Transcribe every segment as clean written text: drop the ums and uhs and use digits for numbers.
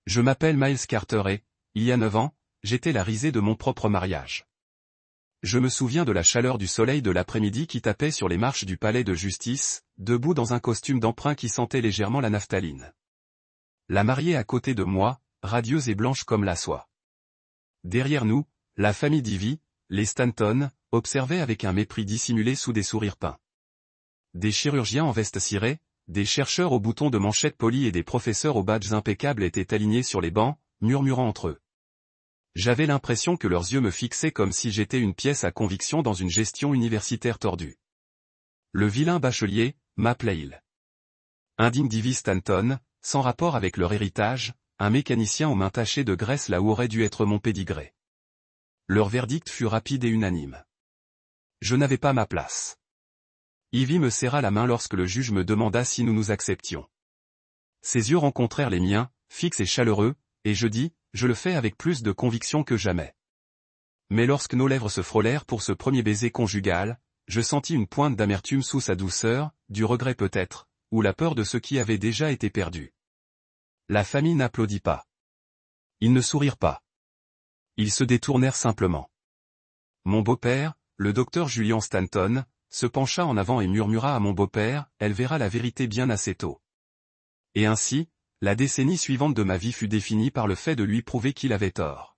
Je m'appelle Miles Carter et, il y a 9 ans, j'étais la risée de mon propre mariage. Je me souviens de la chaleur du soleil de l'après-midi qui tapait sur les marches du palais de justice, debout dans un costume d'emprunt qui sentait légèrement la naphtaline. La mariée à côté de moi, radieuse et blanche comme la soie. Derrière nous, la famille d'Ivy, les Stanton, observait avec un mépris dissimulé sous des sourires peints. Des chirurgiens en veste cirée, des chercheurs aux boutons de manchette polis et des professeurs aux badges impeccables étaient alignés sur les bancs, murmurant entre eux. J'avais l'impression que leurs yeux me fixaient comme si j'étais une pièce à conviction dans une gestion universitaire tordue. Le vilain bachelier, m'appelait il. Indigne d'Ivy Stanton, sans rapport avec leur héritage, un mécanicien aux mains tachées de graisse là où aurait dû être mon pédigré. Leur verdict fut rapide et unanime. Je n'avais pas ma place. Ivy me serra la main lorsque le juge me demanda si nous nous acceptions. Ses yeux rencontrèrent les miens, fixes et chaleureux, et je dis, je le fais avec plus de conviction que jamais. Mais lorsque nos lèvres se frôlèrent pour ce premier baiser conjugal, je sentis une pointe d'amertume sous sa douceur, du regret peut-être, ou la peur de ce qui avait déjà été perdu. La famille n'applaudit pas. Ils ne sourirent pas. Ils se détournèrent simplement. Mon beau-père, le docteur Julian Stanton, se pencha en avant et murmura à mon beau-père, elle verra la vérité bien assez tôt. Et ainsi, la décennie suivante de ma vie fut définie par le fait de lui prouver qu'il avait tort.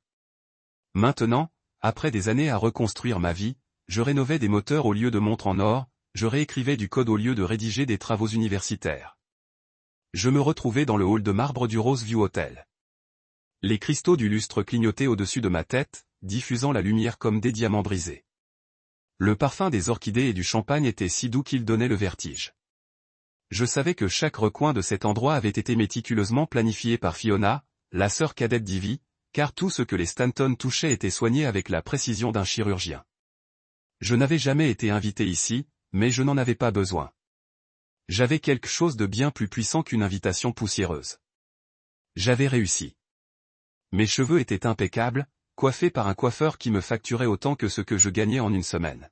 Maintenant, après des années à reconstruire ma vie, je rénovais des moteurs au lieu de montres en or, je réécrivais du code au lieu de rédiger des travaux universitaires. Je me retrouvais dans le hall de marbre du Roseview Hotel. Les cristaux du lustre clignotaient au-dessus de ma tête, diffusant la lumière comme des diamants brisés. Le parfum des orchidées et du champagne était si doux qu'il donnait le vertige. Je savais que chaque recoin de cet endroit avait été méticuleusement planifié par Fiona, la sœur cadette d'Ivy, car tout ce que les Stanton touchaient était soigné avec la précision d'un chirurgien. Je n'avais jamais été invité ici, mais je n'en avais pas besoin. J'avais quelque chose de bien plus puissant qu'une invitation poussiéreuse. J'avais réussi. Mes cheveux étaient impeccables, coiffés par un coiffeur qui me facturait autant que ce que je gagnais en une semaine.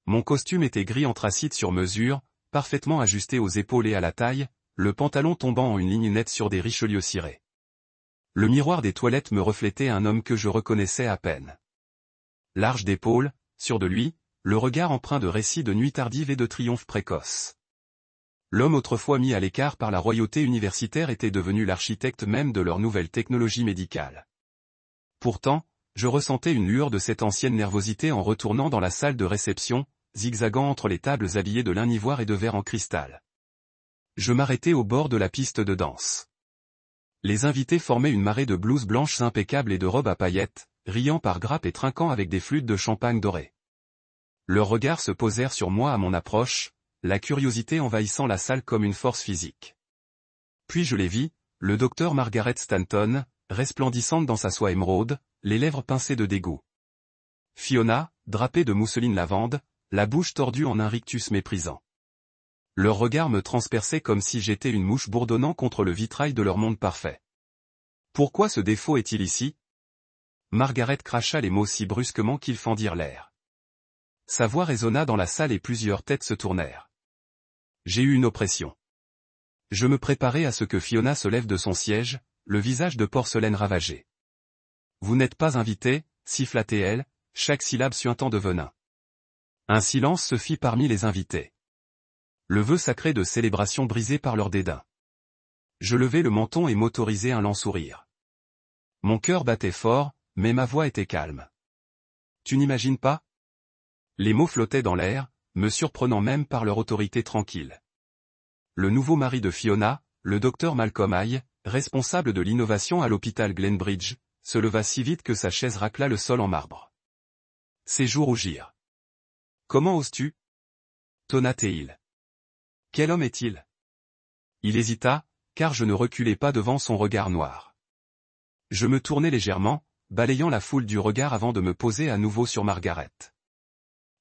Mon costume était gris anthracite sur mesure, parfaitement ajusté aux épaules et à la taille, le pantalon tombant en une ligne nette sur des Richelieu cirés. Le miroir des toilettes me reflétait un homme que je reconnaissais à peine. Large d'épaules, sûr de lui, le regard empreint de récits de nuit tardive et de triomphe précoce. L'homme autrefois mis à l'écart par la royauté universitaire était devenu l'architecte même de leur nouvelle technologie médicale. Pourtant, je ressentais une lueur de cette ancienne nervosité en retournant dans la salle de réception, zigzagant entre les tables habillées de lin ivoire et de verre en cristal. Je m'arrêtai au bord de la piste de danse. Les invités formaient une marée de blouses blanches impeccables et de robes à paillettes, riant par grappes et trinquant avec des flûtes de champagne dorées. Leurs regards se posèrent sur moi à mon approche, la curiosité envahissant la salle comme une force physique. Puis je les vis, le docteur Margaret Stanton, resplendissante dans sa soie émeraude, les lèvres pincées de dégoût. Fiona, drapée de mousseline lavande, la bouche tordue en un rictus méprisant. Leur regard me transperçait comme si j'étais une mouche bourdonnant contre le vitrail de leur monde parfait. Pourquoi ce défaut est-il ici? Margaret cracha les mots si brusquement qu'ils fendirent l'air. Sa voix résonna dans la salle et plusieurs têtes se tournèrent. J'ai eu une oppression. Je me préparais à ce que Fiona se lève de son siège, le visage de porcelaine ravagé. Vous n'êtes pas invité, siffla-t-elle, chaque syllabe suintant de venin. Un silence se fit parmi les invités. Le vœu sacré de célébration brisé par leur dédain. Je levai le menton et m'autorisai un lent sourire. Mon cœur battait fort, mais ma voix était calme. Tu n'imagines pas? Les mots flottaient dans l'air, me surprenant même par leur autorité tranquille. Le nouveau mari de Fiona, le docteur Malcolm Haye, responsable de l'innovation à l'hôpital Glenbridge, se leva si vite que sa chaise racla le sol en marbre. Ses joues rougirent. Comment oses-tu? Tonna-t-il. Quel homme est-il? Il hésita, car je ne reculais pas devant son regard noir. Je me tournai légèrement, balayant la foule du regard avant de me poser à nouveau sur Margaret.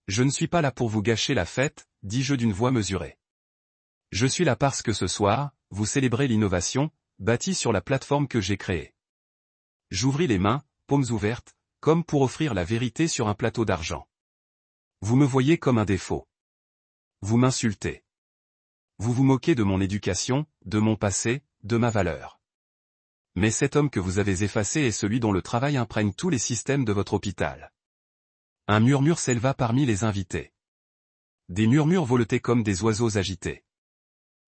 Je ne suis pas là pour vous gâcher la fête, dis-je d'une voix mesurée. Je suis là parce que ce soir, vous célébrez l'innovation, bâtie sur la plateforme que j'ai créée. J'ouvris les mains, paumes ouvertes, comme pour offrir la vérité sur un plateau d'argent. Vous me voyez comme un défaut. Vous m'insultez. Vous vous moquez de mon éducation, de mon passé, de ma valeur. Mais cet homme que vous avez effacé est celui dont le travail imprègne tous les systèmes de votre hôpital. Un murmure s'éleva parmi les invités. Des murmures voletaient comme des oiseaux agités.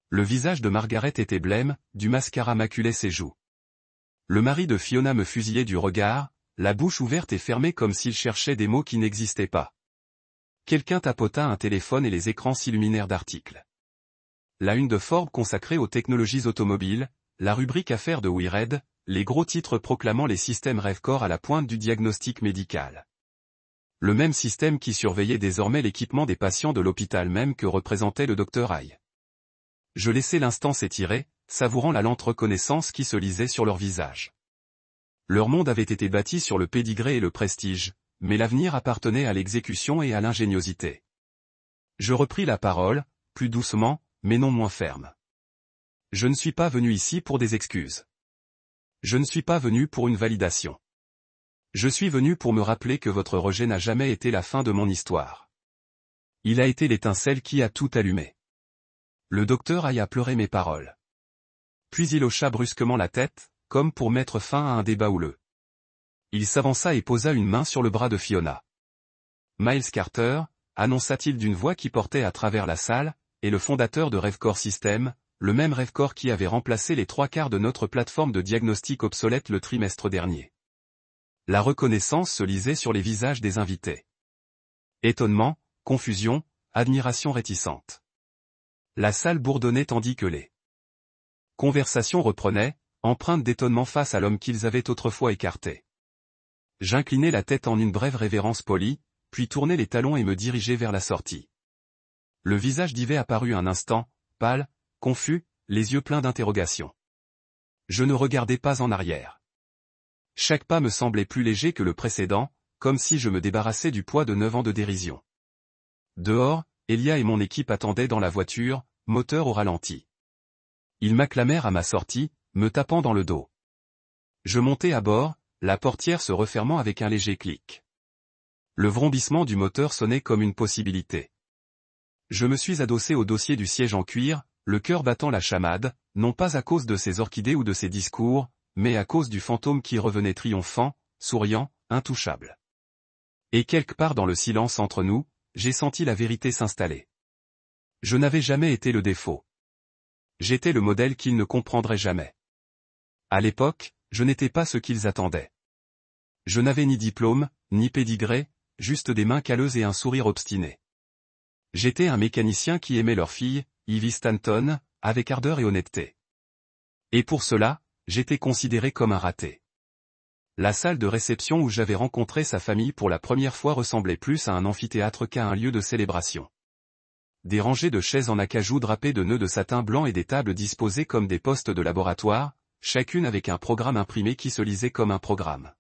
Le visage de Margaret était blême, du mascara maculait ses joues. Le mari de Fiona me fusillait du regard, la bouche ouverte et fermée comme s'il cherchait des mots qui n'existaient pas. Quelqu'un tapota un téléphone et les écrans s'illuminèrent d'articles. La une de Forbes consacrée aux technologies automobiles, la rubrique affaires de WeRed, les gros titres proclamant les systèmes Revcor à la pointe du diagnostic médical. Le même système qui surveillait désormais l'équipement des patients de l'hôpital même que représentait le Dr Aye. Je laissai l'instant s'étirer, savourant la lente reconnaissance qui se lisait sur leur visage. Leur monde avait été bâti sur le pédigré et le prestige, mais l'avenir appartenait à l'exécution et à l'ingéniosité. Je repris la parole, plus doucement, mais non moins ferme. Je ne suis pas venu ici pour des excuses. Je ne suis pas venu pour une validation. Je suis venu pour me rappeler que votre rejet n'a jamais été la fin de mon histoire. Il a été l'étincelle qui a tout allumé. Le docteur Aye a pleuré mes paroles. Puis il hocha brusquement la tête, comme pour mettre fin à un débat houleux. Il s'avança et posa une main sur le bras de Fiona. Miles Carter, annonça-t-il d'une voix qui portait à travers la salle, est le fondateur de Revcor Systems, le même Revcor qui avait remplacé les 3/4 de notre plateforme de diagnostic obsolète le trimestre dernier. La reconnaissance se lisait sur les visages des invités. Étonnement, confusion, admiration réticente. La salle bourdonnait tandis que les conversations reprenaient, empreintes d'étonnement face à l'homme qu'ils avaient autrefois écarté. J'inclinai la tête en une brève révérence polie, puis tournai les talons et me dirigeai vers la sortie. Le visage d'Yvette apparut un instant, pâle, confus, les yeux pleins d'interrogations. Je ne regardais pas en arrière. Chaque pas me semblait plus léger que le précédent, comme si je me débarrassais du poids de 9 ans de dérision. Dehors, Elia et mon équipe attendaient dans la voiture, moteur au ralenti. Ils m'acclamèrent à ma sortie, me tapant dans le dos. Je montai à bord, la portière se refermant avec un léger clic. Le vrombissement du moteur sonnait comme une possibilité. Je me suis adossé au dossier du siège en cuir, le cœur battant la chamade, non pas à cause de ses orchidées ou de ses discours, mais à cause du fantôme qui revenait triomphant, souriant, intouchable. Et quelque part dans le silence entre nous, j'ai senti la vérité s'installer. Je n'avais jamais été le défaut. J'étais le modèle qu'ils ne comprendraient jamais. À l'époque, je n'étais pas ce qu'ils attendaient. Je n'avais ni diplôme, ni pédigré, juste des mains calleuses et un sourire obstiné. J'étais un mécanicien qui aimait leur fille, Ivy Stanton, avec ardeur et honnêteté. Et pour cela, j'étais considéré comme un raté. La salle de réception où j'avais rencontré sa famille pour la première fois ressemblait plus à un amphithéâtre qu'à un lieu de célébration. Des rangées de chaises en acajou drapées de nœuds de satin blanc et des tables disposées comme des postes de laboratoire, chacune avec un programme imprimé qui se lisait comme un programme.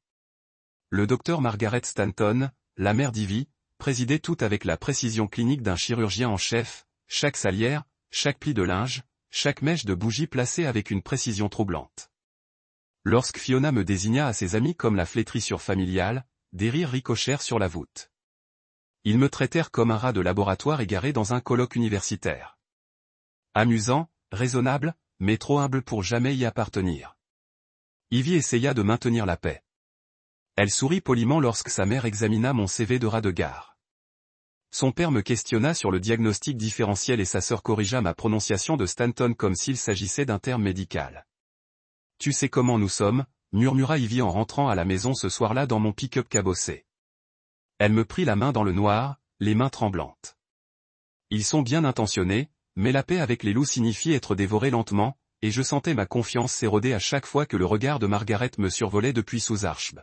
Le docteur Margaret Stanton, la mère d'Ivy, présidait tout avec la précision clinique d'un chirurgien en chef, chaque salière, chaque pli de linge, chaque mèche de bougie placée avec une précision troublante. Lorsque Fiona me désigna à ses amis comme la flétrissure familiale, des rires ricochèrent sur la voûte. Ils me traitèrent comme un rat de laboratoire égaré dans un colloque universitaire. Amusant, raisonnable, mais trop humble pour jamais y appartenir. Ivy essaya de maintenir la paix. Elle sourit poliment lorsque sa mère examina mon CV de rat de gare. Son père me questionna sur le diagnostic différentiel et sa sœur corrigea ma prononciation de Stanton comme s'il s'agissait d'un terme médical. « Tu sais comment nous sommes » murmura Ivy en rentrant à la maison ce soir-là dans mon pick-up cabossé. Elle me prit la main dans le noir, les mains tremblantes. Ils sont bien intentionnés, mais la paix avec les loups signifie être dévoré lentement, et je sentais ma confiance s'éroder à chaque fois que le regard de Margaret me survolait depuis sous Archb.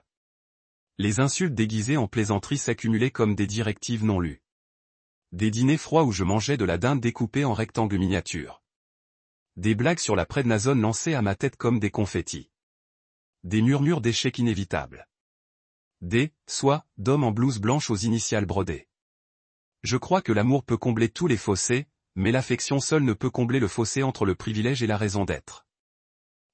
Les insultes déguisées en plaisanterie s'accumulaient comme des directives non lues. Des dîners froids où je mangeais de la dinde découpée en rectangles miniatures. Des blagues sur la prednisone lancées à ma tête comme des confettis. Des murmures d'échecs inévitables. Soit, d'hommes en blouse blanche aux initiales brodées. Je crois que l'amour peut combler tous les fossés, mais l'affection seule ne peut combler le fossé entre le privilège et la raison d'être.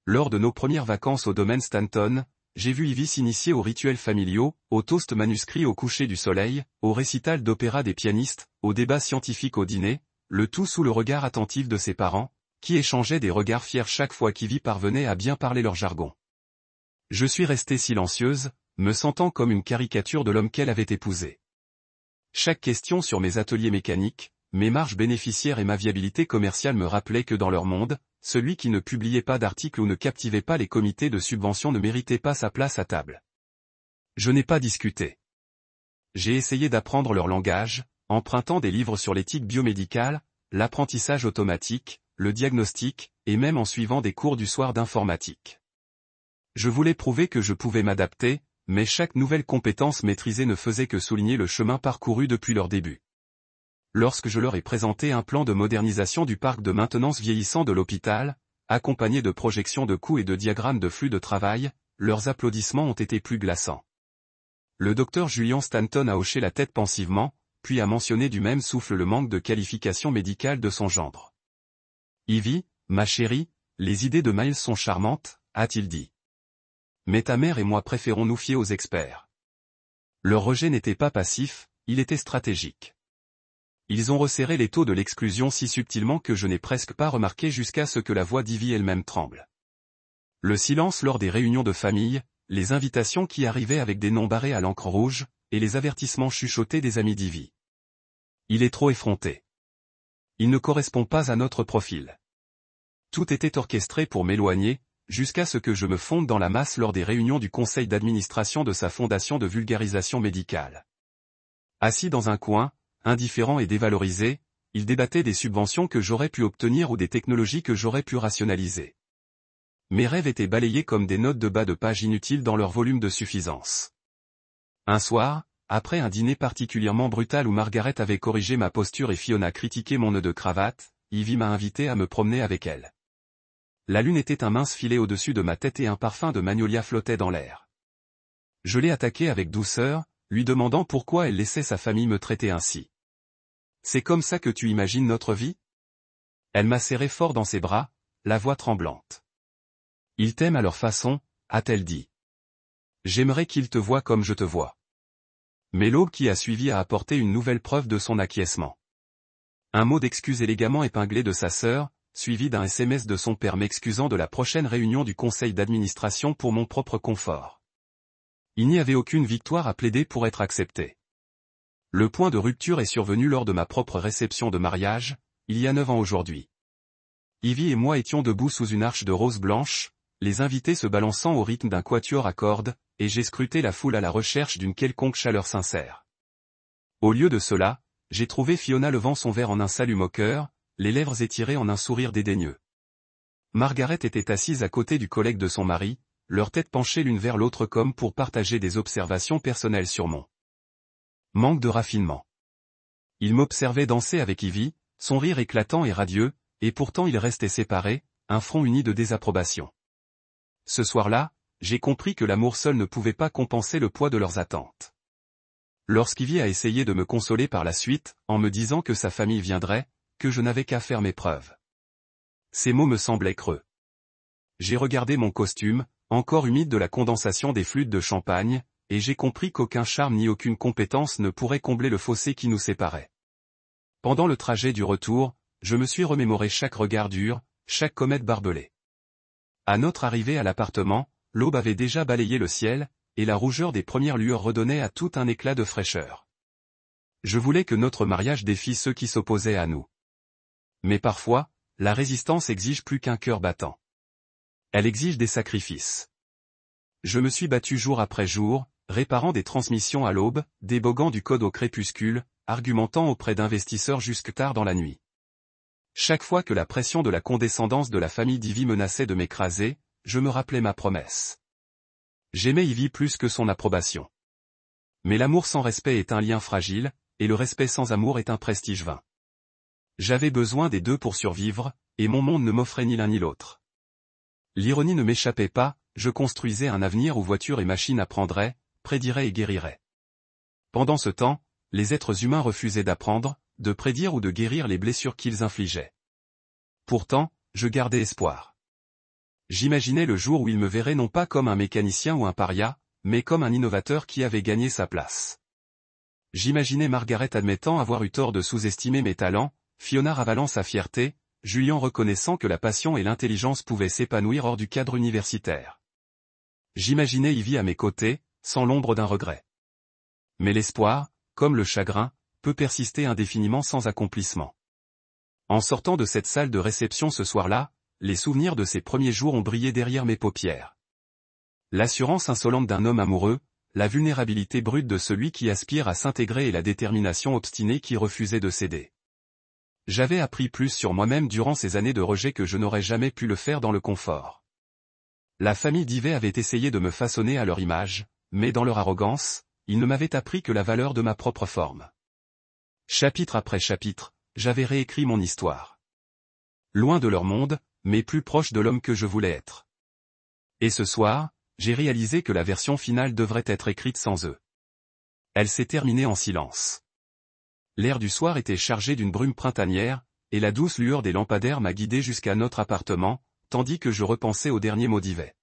Lors de nos premières vacances au domaine Stanton, j'ai vu Ivy s'initier aux rituels familiaux, aux toasts manuscrits au coucher du soleil, au récital d'opéra des pianistes, aux débats scientifiques au dîner, le tout sous le regard attentif de ses parents, qui échangeaient des regards fiers chaque fois qu'Ivy parvenait à bien parler leur jargon. Je suis restée silencieuse, me sentant comme une caricature de l'homme qu'elle avait épousé. Chaque question sur mes ateliers mécaniques, mes marges bénéficiaires et ma viabilité commerciale me rappelaient que dans leur monde, celui qui ne publiait pas d'articles ou ne captivait pas les comités de subvention ne méritait pas sa place à table. Je n'ai pas discuté. J'ai essayé d'apprendre leur langage, empruntant des livres sur l'éthique biomédicale, l'apprentissage automatique, le diagnostic, et même en suivant des cours du soir d'informatique. Je voulais prouver que je pouvais m'adapter, mais chaque nouvelle compétence maîtrisée ne faisait que souligner le chemin parcouru depuis leur début. Lorsque je leur ai présenté un plan de modernisation du parc de maintenance vieillissant de l'hôpital, accompagné de projections de coûts et de diagrammes de flux de travail, leurs applaudissements ont été plus glaçants. Le docteur Julian Stanton a hoché la tête pensivement, puis a mentionné du même souffle le manque de qualification médicale de son gendre. « Ivy, ma chérie, les idées de Miles sont charmantes, a-t-il dit. Mais ta mère et moi préférons nous fier aux experts. » Leur rejet n'était pas passif, il était stratégique. Ils ont resserré les taux de l'exclusion si subtilement que je n'ai presque pas remarqué jusqu'à ce que la voix d'Ivy elle-même tremble. Le silence lors des réunions de famille, les invitations qui arrivaient avec des noms barrés à l'encre rouge, et les avertissements chuchotés des amis d'Ivy. Il est trop effronté. Il ne correspond pas à notre profil. Tout était orchestré pour m'éloigner, jusqu'à ce que je me fonde dans la masse lors des réunions du conseil d'administration de sa fondation de vulgarisation médicale. Assis dans un coin, indifférent et dévalorisé, il débattait des subventions que j'aurais pu obtenir ou des technologies que j'aurais pu rationaliser. Mes rêves étaient balayés comme des notes de bas de page inutiles dans leur volume de suffisance. Un soir, après un dîner particulièrement brutal où Margaret avait corrigé ma posture et Fiona critiqué mon nœud de cravate, Ivy m'a invité à me promener avec elle. La lune était un mince filet au-dessus de ma tête et un parfum de magnolia flottait dans l'air. Je l'ai attaquée avec douceur, lui demandant pourquoi elle laissait sa famille me traiter ainsi. « C'est comme ça que tu imagines notre vie ?» Elle m'a serré fort dans ses bras, la voix tremblante. « Ils t'aiment à leur façon, » a-t-elle dit. « J'aimerais qu'ils te voient comme je te vois. » Mais l'aube qui a suivi a apporté une nouvelle preuve de son acquiescement. Un mot d'excuse élégamment épinglé de sa sœur, suivi d'un SMS de son père m'excusant de la prochaine réunion du conseil d'administration pour mon propre confort. Il n'y avait aucune victoire à plaider pour être acceptée. Le point de rupture est survenu lors de ma propre réception de mariage, il y a 9 ans aujourd'hui. Ivy et moi étions debout sous une arche de roses blanches, les invités se balançant au rythme d'un quatuor à cordes, et j'ai scruté la foule à la recherche d'une quelconque chaleur sincère. Au lieu de cela, j'ai trouvé Fiona levant son verre en un salut moqueur, les lèvres étirées en un sourire dédaigneux. Margaret était assise à côté du collègue de son mari, leurs têtes penchées l'une vers l'autre comme pour partager des observations personnelles sur mon manque de raffinement. Il m'observait danser avec Ivy, son rire éclatant et radieux, et pourtant ils restaient séparés, un front uni de désapprobation. Ce soir-là, j'ai compris que l'amour seul ne pouvait pas compenser le poids de leurs attentes. Lorsqu'Ivy a essayé de me consoler par la suite, en me disant que sa famille viendrait, que je n'avais qu'à faire mes preuves. Ces mots me semblaient creux. J'ai regardé mon costume, encore humide de la condensation des flûtes de champagne, et j'ai compris qu'aucun charme ni aucune compétence ne pourrait combler le fossé qui nous séparait. Pendant le trajet du retour, je me suis remémoré chaque regard dur, chaque comète barbelée. À notre arrivée à l'appartement, l'aube avait déjà balayé le ciel, et la rougeur des premières lueurs redonnait à tout un éclat de fraîcheur. Je voulais que notre mariage défie ceux qui s'opposaient à nous. Mais parfois, la résistance exige plus qu'un cœur battant. Elle exige des sacrifices. Je me suis battu jour après jour, réparant des transmissions à l'aube, déboguant du code au crépuscule, argumentant auprès d'investisseurs jusque tard dans la nuit. Chaque fois que la pression de la condescendance de la famille d'Ivy menaçait de m'écraser, je me rappelais ma promesse. J'aimais Ivy plus que son approbation. Mais l'amour sans respect est un lien fragile, et le respect sans amour est un prestige vain. J'avais besoin des deux pour survivre, et mon monde ne m'offrait ni l'un ni l'autre. L'ironie ne m'échappait pas, je construisais un avenir où voitures et machines apprendraient, prédiraient et guériraient. Pendant ce temps, les êtres humains refusaient d'apprendre, de prédire ou de guérir les blessures qu'ils infligeaient. Pourtant, je gardais espoir. J'imaginais le jour où ils me verraient non pas comme un mécanicien ou un paria, mais comme un innovateur qui avait gagné sa place. J'imaginais Margaret admettant avoir eu tort de sous-estimer mes talents, Fiona ravalant sa fierté, Julian reconnaissant que la passion et l'intelligence pouvaient s'épanouir hors du cadre universitaire. J'imaginais Ivy à mes côtés, sans l'ombre d'un regret. Mais l'espoir, comme le chagrin, peut persister indéfiniment sans accomplissement. En sortant de cette salle de réception ce soir-là, les souvenirs de ces premiers jours ont brillé derrière mes paupières. L'assurance insolente d'un homme amoureux, la vulnérabilité brute de celui qui aspire à s'intégrer et la détermination obstinée qui refusait de céder. J'avais appris plus sur moi-même durant ces années de rejet que je n'aurais jamais pu le faire dans le confort. La famille d'Yvais avait essayé de me façonner à leur image, mais dans leur arrogance, ils ne m'avaient appris que la valeur de ma propre forme. Chapitre après chapitre, j'avais réécrit mon histoire. Loin de leur monde, mais plus proche de l'homme que je voulais être. Et ce soir, j'ai réalisé que la version finale devrait être écrite sans eux. Elle s'est terminée en silence. L'air du soir était chargé d'une brume printanière, et la douce lueur des lampadaires m'a guidé jusqu'à notre appartement, tandis que je repensais aux derniers mots d'Yvais.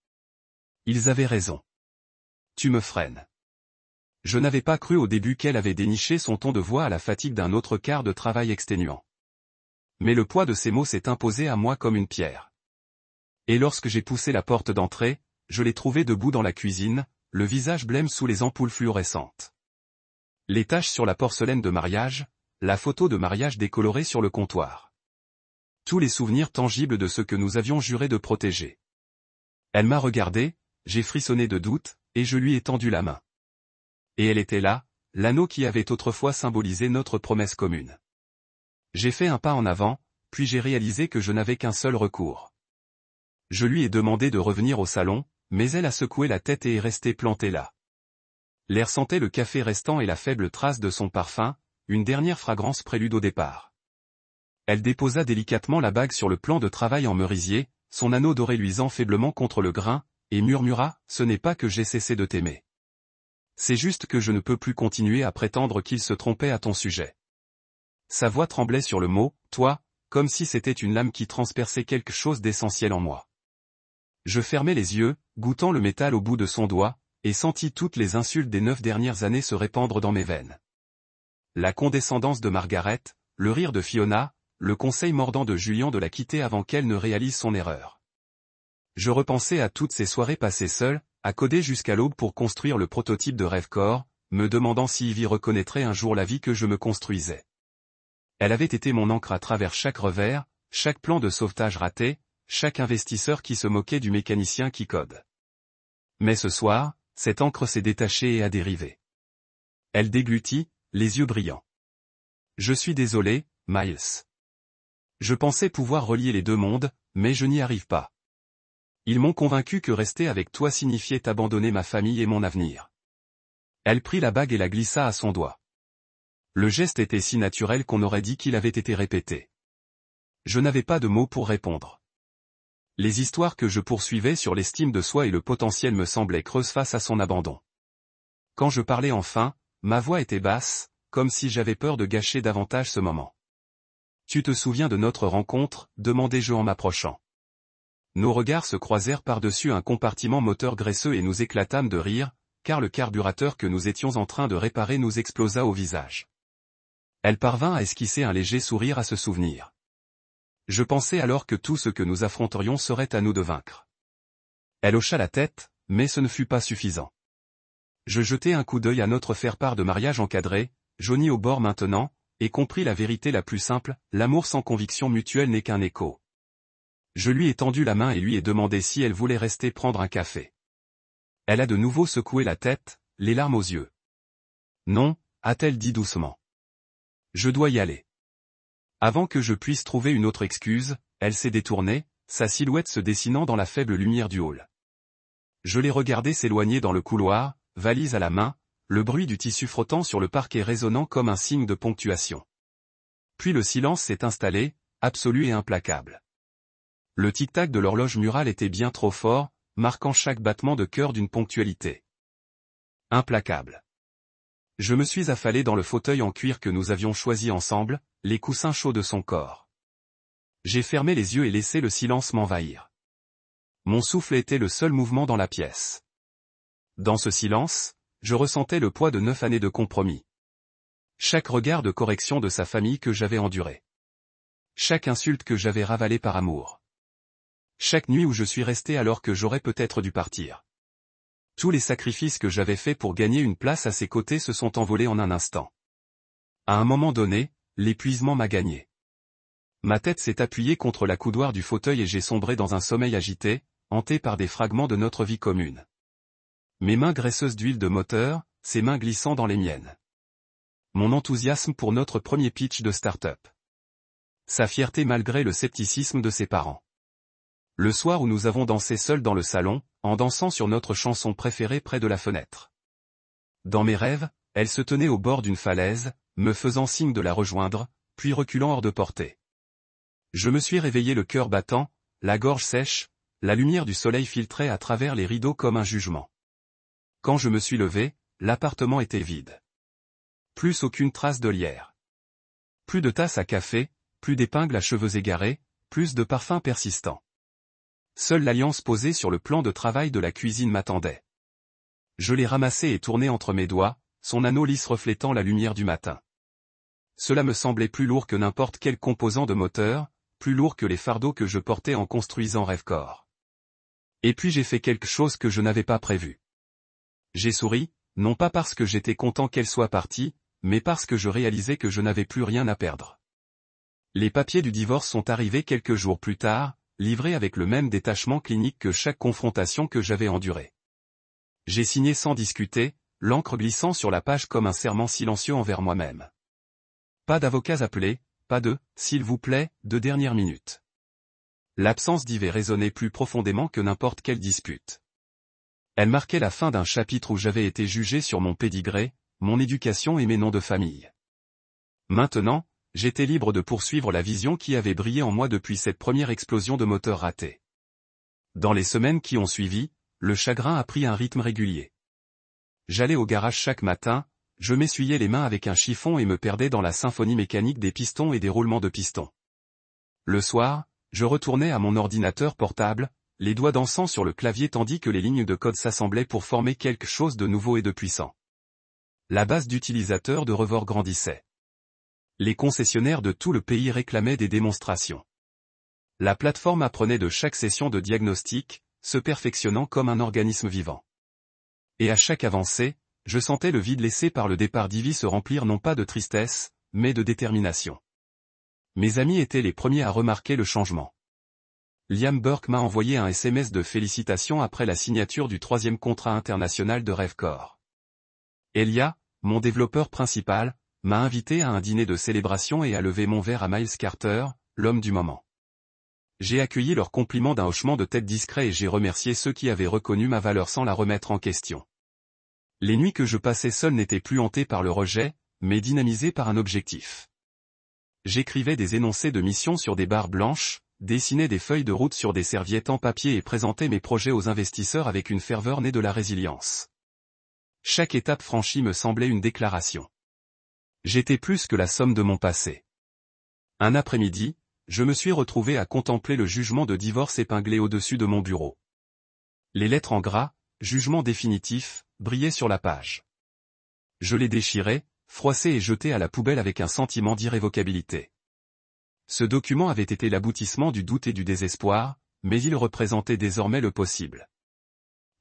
Ils avaient raison. Tu me freines. Je n'avais pas cru au début qu'elle avait déniché son ton de voix à la fatigue d'un autre quart de travail exténuant. Mais le poids de ces mots s'est imposé à moi comme une pierre. Et lorsque j'ai poussé la porte d'entrée, je l'ai trouvée debout dans la cuisine, le visage blême sous les ampoules fluorescentes. Les taches sur la porcelaine de mariage, la photo de mariage décolorée sur le comptoir. Tous les souvenirs tangibles de ce que nous avions juré de protéger. Elle m'a regardé, j'ai frissonné de doute, et je lui ai tendu la main. Et elle était là, l'anneau qui avait autrefois symbolisé notre promesse commune. J'ai fait un pas en avant, puis j'ai réalisé que je n'avais qu'un seul recours. Je lui ai demandé de revenir au salon, mais elle a secoué la tête et est restée plantée là. L'air sentait le café restant et la faible trace de son parfum, une dernière fragrance prélude au départ. Elle déposa délicatement la bague sur le plan de travail en merisier, son anneau doré luisant faiblement contre le grain, et murmura « Ce n'est pas que j'ai cessé de t'aimer. C'est juste que je ne peux plus continuer à prétendre qu'il se trompait à ton sujet. » Sa voix tremblait sur le mot « toi », comme si c'était une lame qui transperçait quelque chose d'essentiel en moi. Je fermai les yeux, goûtant le métal au bout de son doigt, et sentis toutes les insultes des 9 dernières années se répandre dans mes veines. La condescendance de Margaret, le rire de Fiona, le conseil mordant de Julian de la quitter avant qu'elle ne réalise son erreur. Je repensais à toutes ces soirées passées seules, à coder jusqu'à l'aube pour construire le prototype de rêve-corps, me demandant si Ivy reconnaîtrait un jour la vie que je me construisais. Elle avait été mon encre à travers chaque revers, chaque plan de sauvetage raté, chaque investisseur qui se moquait du mécanicien qui code. Mais ce soir, cette encre s'est détachée et a dérivé. Elle déglutit, les yeux brillants. Je suis désolé, Miles. Je pensais pouvoir relier les deux mondes, mais je n'y arrive pas. Ils m'ont convaincu que rester avec toi signifiait abandonner ma famille et mon avenir. Elle prit la bague et la glissa à son doigt. Le geste était si naturel qu'on aurait dit qu'il avait été répété. Je n'avais pas de mots pour répondre. Les histoires que je poursuivais sur l'estime de soi et le potentiel me semblaient creuses face à son abandon. Quand je parlais enfin, ma voix était basse, comme si j'avais peur de gâcher davantage ce moment. Tu te souviens de notre rencontre, demandai-je en m'approchant. Nos regards se croisèrent par-dessus un compartiment moteur graisseux et nous éclatâmes de rire, car le carburateur que nous étions en train de réparer nous explosa au visage. Elle parvint à esquisser un léger sourire à ce souvenir. Je pensais alors que tout ce que nous affronterions serait à nous de vaincre. Elle hocha la tête, mais ce ne fut pas suffisant. Je jetai un coup d'œil à notre faire-part de mariage encadré, jauni au bord maintenant, et compris la vérité la plus simple, l'amour sans conviction mutuelle n'est qu'un écho. Je lui ai tendu la main et lui ai demandé si elle voulait rester prendre un café. Elle a de nouveau secoué la tête, les larmes aux yeux. Non, a-t-elle dit doucement. Je dois y aller. Avant que je puisse trouver une autre excuse, elle s'est détournée, sa silhouette se dessinant dans la faible lumière du hall. Je l'ai regardée s'éloigner dans le couloir, valise à la main, le bruit du tissu frottant sur le parquet résonnant comme un signe de ponctuation. Puis le silence s'est installé, absolu et implacable. Le tic-tac de l'horloge murale était bien trop fort, marquant chaque battement de cœur d'une ponctualité implacable. Je me suis affalé dans le fauteuil en cuir que nous avions choisi ensemble, les coussins chauds de son corps. J'ai fermé les yeux et laissé le silence m'envahir. Mon souffle était le seul mouvement dans la pièce. Dans ce silence, je ressentais le poids de 9 années de compromis. Chaque regard de correction de sa famille que j'avais enduré. Chaque insulte que j'avais ravalée par amour. Chaque nuit où je suis resté alors que j'aurais peut-être dû partir. Tous les sacrifices que j'avais faits pour gagner une place à ses côtés se sont envolés en un instant. À un moment donné, l'épuisement m'a gagné. Ma tête s'est appuyée contre la coudoir du fauteuil et j'ai sombré dans un sommeil agité, hanté par des fragments de notre vie commune. Mes mains graisseuses d'huile de moteur, ses mains glissant dans les miennes. Mon enthousiasme pour notre premier pitch de start-up. Sa fierté malgré le scepticisme de ses parents. Le soir où nous avons dansé seuls dans le salon, en dansant sur notre chanson préférée près de la fenêtre. Dans mes rêves, elle se tenait au bord d'une falaise, me faisant signe de la rejoindre, puis reculant hors de portée. Je me suis réveillé le cœur battant, la gorge sèche, la lumière du soleil filtrait à travers les rideaux comme un jugement. Quand je me suis levé, l'appartement était vide. Plus aucune trace de lierre. Plus de tasse à café, plus d'épingles à cheveux égarés, plus de parfums persistants. Seule l'alliance posée sur le plan de travail de la cuisine m'attendait. Je l'ai ramassée et tournée entre mes doigts, son anneau lisse reflétant la lumière du matin. Cela me semblait plus lourd que n'importe quel composant de moteur, plus lourd que les fardeaux que je portais en construisant Rêvecore. Et puis j'ai fait quelque chose que je n'avais pas prévu. J'ai souri, non pas parce que j'étais content qu'elle soit partie, mais parce que je réalisais que je n'avais plus rien à perdre. Les papiers du divorce sont arrivés quelques jours plus tard, livrés avec le même détachement clinique que chaque confrontation que j'avais endurée. J'ai signé sans discuter, l'encre glissant sur la page comme un serment silencieux envers moi-même. Pas d'avocats appelés, pas de « s'il vous plaît » de dernière minute. L'absence d'Yves résonnait plus profondément que n'importe quelle dispute. Elle marquait la fin d'un chapitre où j'avais été jugé sur mon pédigré, mon éducation et mes noms de famille. Maintenant, j'étais libre de poursuivre la vision qui avait brillé en moi depuis cette première explosion de moteur ratée. Dans les semaines qui ont suivi, le chagrin a pris un rythme régulier. J'allais au garage chaque matin, je m'essuyais les mains avec un chiffon et me perdais dans la symphonie mécanique des pistons et des roulements de pistons. Le soir, je retournais à mon ordinateur portable, les doigts dansant sur le clavier tandis que les lignes de code s'assemblaient pour former quelque chose de nouveau et de puissant. La base d'utilisateurs de Revor grandissait. Les concessionnaires de tout le pays réclamaient des démonstrations. La plateforme apprenait de chaque session de diagnostic, se perfectionnant comme un organisme vivant. Et à chaque avancée, je sentais le vide laissé par le départ d'Ivy se remplir non pas de tristesse, mais de détermination. Mes amis étaient les premiers à remarquer le changement. Liam Burke m'a envoyé un SMS de félicitations après la signature du 3e contrat international de Rêvecore. Elia, mon développeur principal, m'a invité à un dîner de célébration et à lever mon verre à Miles Carter, l'homme du moment. J'ai accueilli leurs compliments d'un hochement de tête discret et j'ai remercié ceux qui avaient reconnu ma valeur sans la remettre en question. Les nuits que je passais seul n'étaient plus hantées par le rejet, mais dynamisées par un objectif. J'écrivais des énoncés de mission sur des barres blanches, dessinais des feuilles de route sur des serviettes en papier et présentais mes projets aux investisseurs avec une ferveur née de la résilience. Chaque étape franchie me semblait une déclaration. J'étais plus que la somme de mon passé. Un après-midi, je me suis retrouvé à contempler le jugement de divorce épinglé au-dessus de mon bureau. Les lettres en gras, jugement définitif, brillaient sur la page. Je les déchirai, froissé et jeté à la poubelle avec un sentiment d'irrévocabilité. Ce document avait été l'aboutissement du doute et du désespoir, mais il représentait désormais le possible.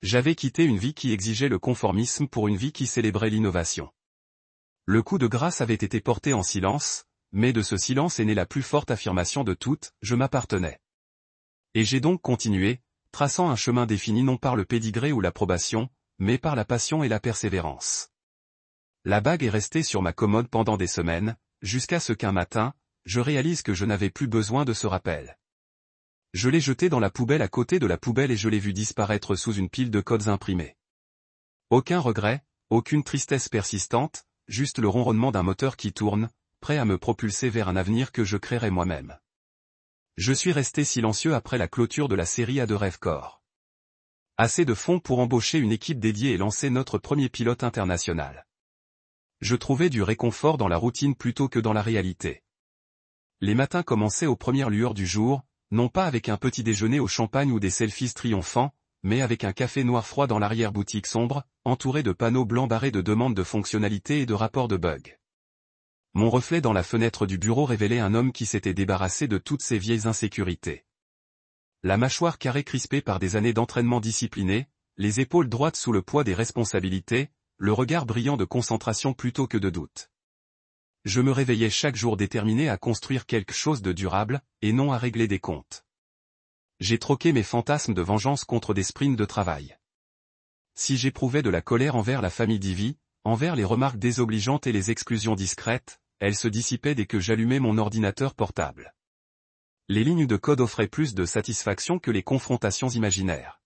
J'avais quitté une vie qui exigeait le conformisme pour une vie qui célébrait l'innovation. Le coup de grâce avait été porté en silence, mais de ce silence est née la plus forte affirmation de toutes, je m'appartenais. Et j'ai donc continué, traçant un chemin défini non par le pédigré ou l'approbation, mais par la passion et la persévérance. La bague est restée sur ma commode pendant des semaines, jusqu'à ce qu'un matin, je réalise que je n'avais plus besoin de ce rappel. Je l'ai jetée dans la poubelle à côté de la poubelle et je l'ai vue disparaître sous une pile de codes imprimés. Aucun regret, aucune tristesse persistante, juste le ronronnement d'un moteur qui tourne, prêt à me propulser vers un avenir que je créerai moi-même. Je suis resté silencieux après la clôture de la série A de Rêvecore. Assez de fonds pour embaucher une équipe dédiée et lancer notre premier pilote international. Je trouvais du réconfort dans la routine plutôt que dans la réalité. Les matins commençaient aux premières lueurs du jour, non pas avec un petit déjeuner au champagne ou des selfies triomphants, mais avec un café noir froid dans l'arrière-boutique sombre, entouré de panneaux blancs barrés de demandes de fonctionnalités et de rapports de bugs. Mon reflet dans la fenêtre du bureau révélait un homme qui s'était débarrassé de toutes ses vieilles insécurités. La mâchoire carrée crispée par des années d'entraînement discipliné, les épaules droites sous le poids des responsabilités, le regard brillant de concentration plutôt que de doute. Je me réveillais chaque jour déterminé à construire quelque chose de durable, et non à régler des comptes. J'ai troqué mes fantasmes de vengeance contre des sprints de travail. Si j'éprouvais de la colère envers la famille Divi, envers les remarques désobligeantes et les exclusions discrètes, elles se dissipaient dès que j'allumais mon ordinateur portable. Les lignes de code offraient plus de satisfaction que les confrontations imaginaires.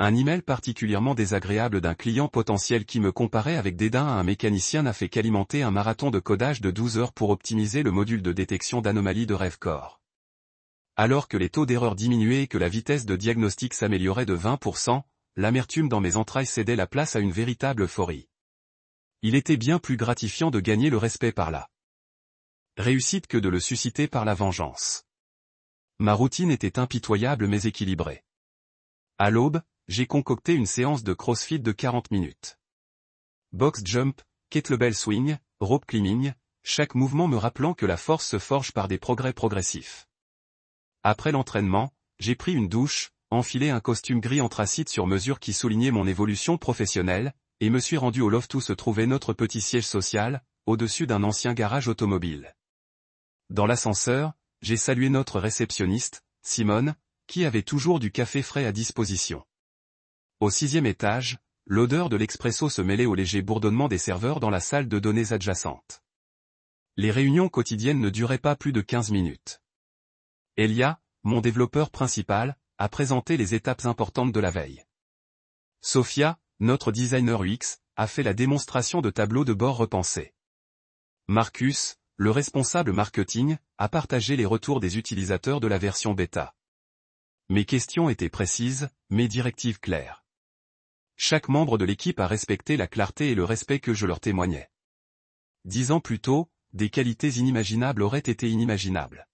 Un email particulièrement désagréable d'un client potentiel qui me comparait avec dédain à un mécanicien n'a fait qu'alimenter un marathon de codage de 12 heures pour optimiser le module de détection d'anomalies de RevCore. Alors que les taux d'erreur diminuaient et que la vitesse de diagnostic s'améliorait de 20%, l'amertume dans mes entrailles cédait la place à une véritable euphorie. Il était bien plus gratifiant de gagner le respect par la réussite que de le susciter par la vengeance. Ma routine était impitoyable mais équilibrée. À l'aube, j'ai concocté une séance de CrossFit de 40 minutes. Box jump, kettlebell swing, rope climbing, chaque mouvement me rappelant que la force se forge par des progrès progressifs. Après l'entraînement, j'ai pris une douche, enfilé un costume gris anthracite sur mesure qui soulignait mon évolution professionnelle, et me suis rendu au loft où se trouvait notre petit siège social, au-dessus d'un ancien garage automobile. Dans l'ascenseur, j'ai salué notre réceptionniste, Simone, qui avait toujours du café frais à disposition. Au 6e étage, l'odeur de l'expresso se mêlait au léger bourdonnement des serveurs dans la salle de données adjacente. Les réunions quotidiennes ne duraient pas plus de 15 minutes. Elia, mon développeur principal, a présenté les étapes importantes de la veille. Sophia, notre designer UX, a fait la démonstration de tableaux de bord repensés. Marcus, le responsable marketing, a partagé les retours des utilisateurs de la version bêta. Mes questions étaient précises, mes directives claires. Chaque membre de l'équipe a respecté la clarté et le respect que je leur témoignais. 10 ans plus tôt, des qualités inimaginables auraient été inimaginables.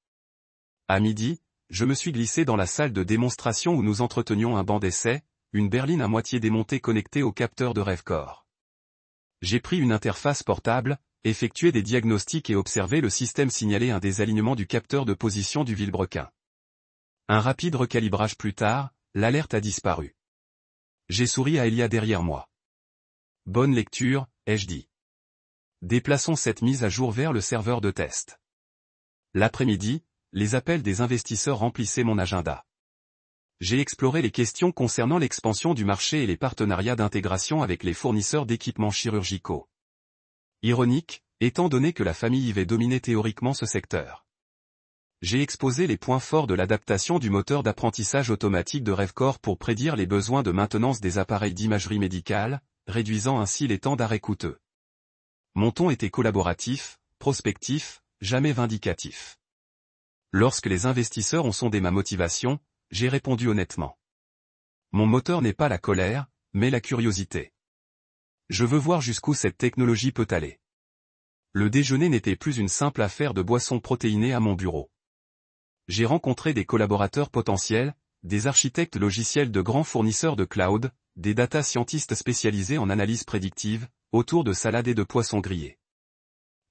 À midi, je me suis glissé dans la salle de démonstration où nous entretenions un banc d'essai, une berline à moitié démontée connectée au capteur de RevCore. J'ai pris une interface portable, effectué des diagnostics et observé le système signaler un désalignement du capteur de position du vilebrequin. Un rapide recalibrage plus tard, l'alerte a disparu. J'ai souri à Elia derrière moi. Bonne lecture, ai-je dit. Déplaçons cette mise à jour vers le serveur de test. L'après-midi, les appels des investisseurs remplissaient mon agenda. J'ai exploré les questions concernant l'expansion du marché et les partenariats d'intégration avec les fournisseurs d'équipements chirurgicaux. Ironique, étant donné que la famille IV dominait théoriquement ce secteur. J'ai exposé les points forts de l'adaptation du moteur d'apprentissage automatique de RevCore pour prédire les besoins de maintenance des appareils d'imagerie médicale, réduisant ainsi les temps d'arrêt coûteux. Mon ton était collaboratif, prospectif, jamais vindicatif. Lorsque les investisseurs ont sondé ma motivation, j'ai répondu honnêtement. Mon moteur n'est pas la colère, mais la curiosité. Je veux voir jusqu'où cette technologie peut aller. Le déjeuner n'était plus une simple affaire de boissons protéinées à mon bureau. J'ai rencontré des collaborateurs potentiels, des architectes logiciels de grands fournisseurs de cloud, des data scientists spécialisés en analyse prédictive, autour de salades et de poissons grillés.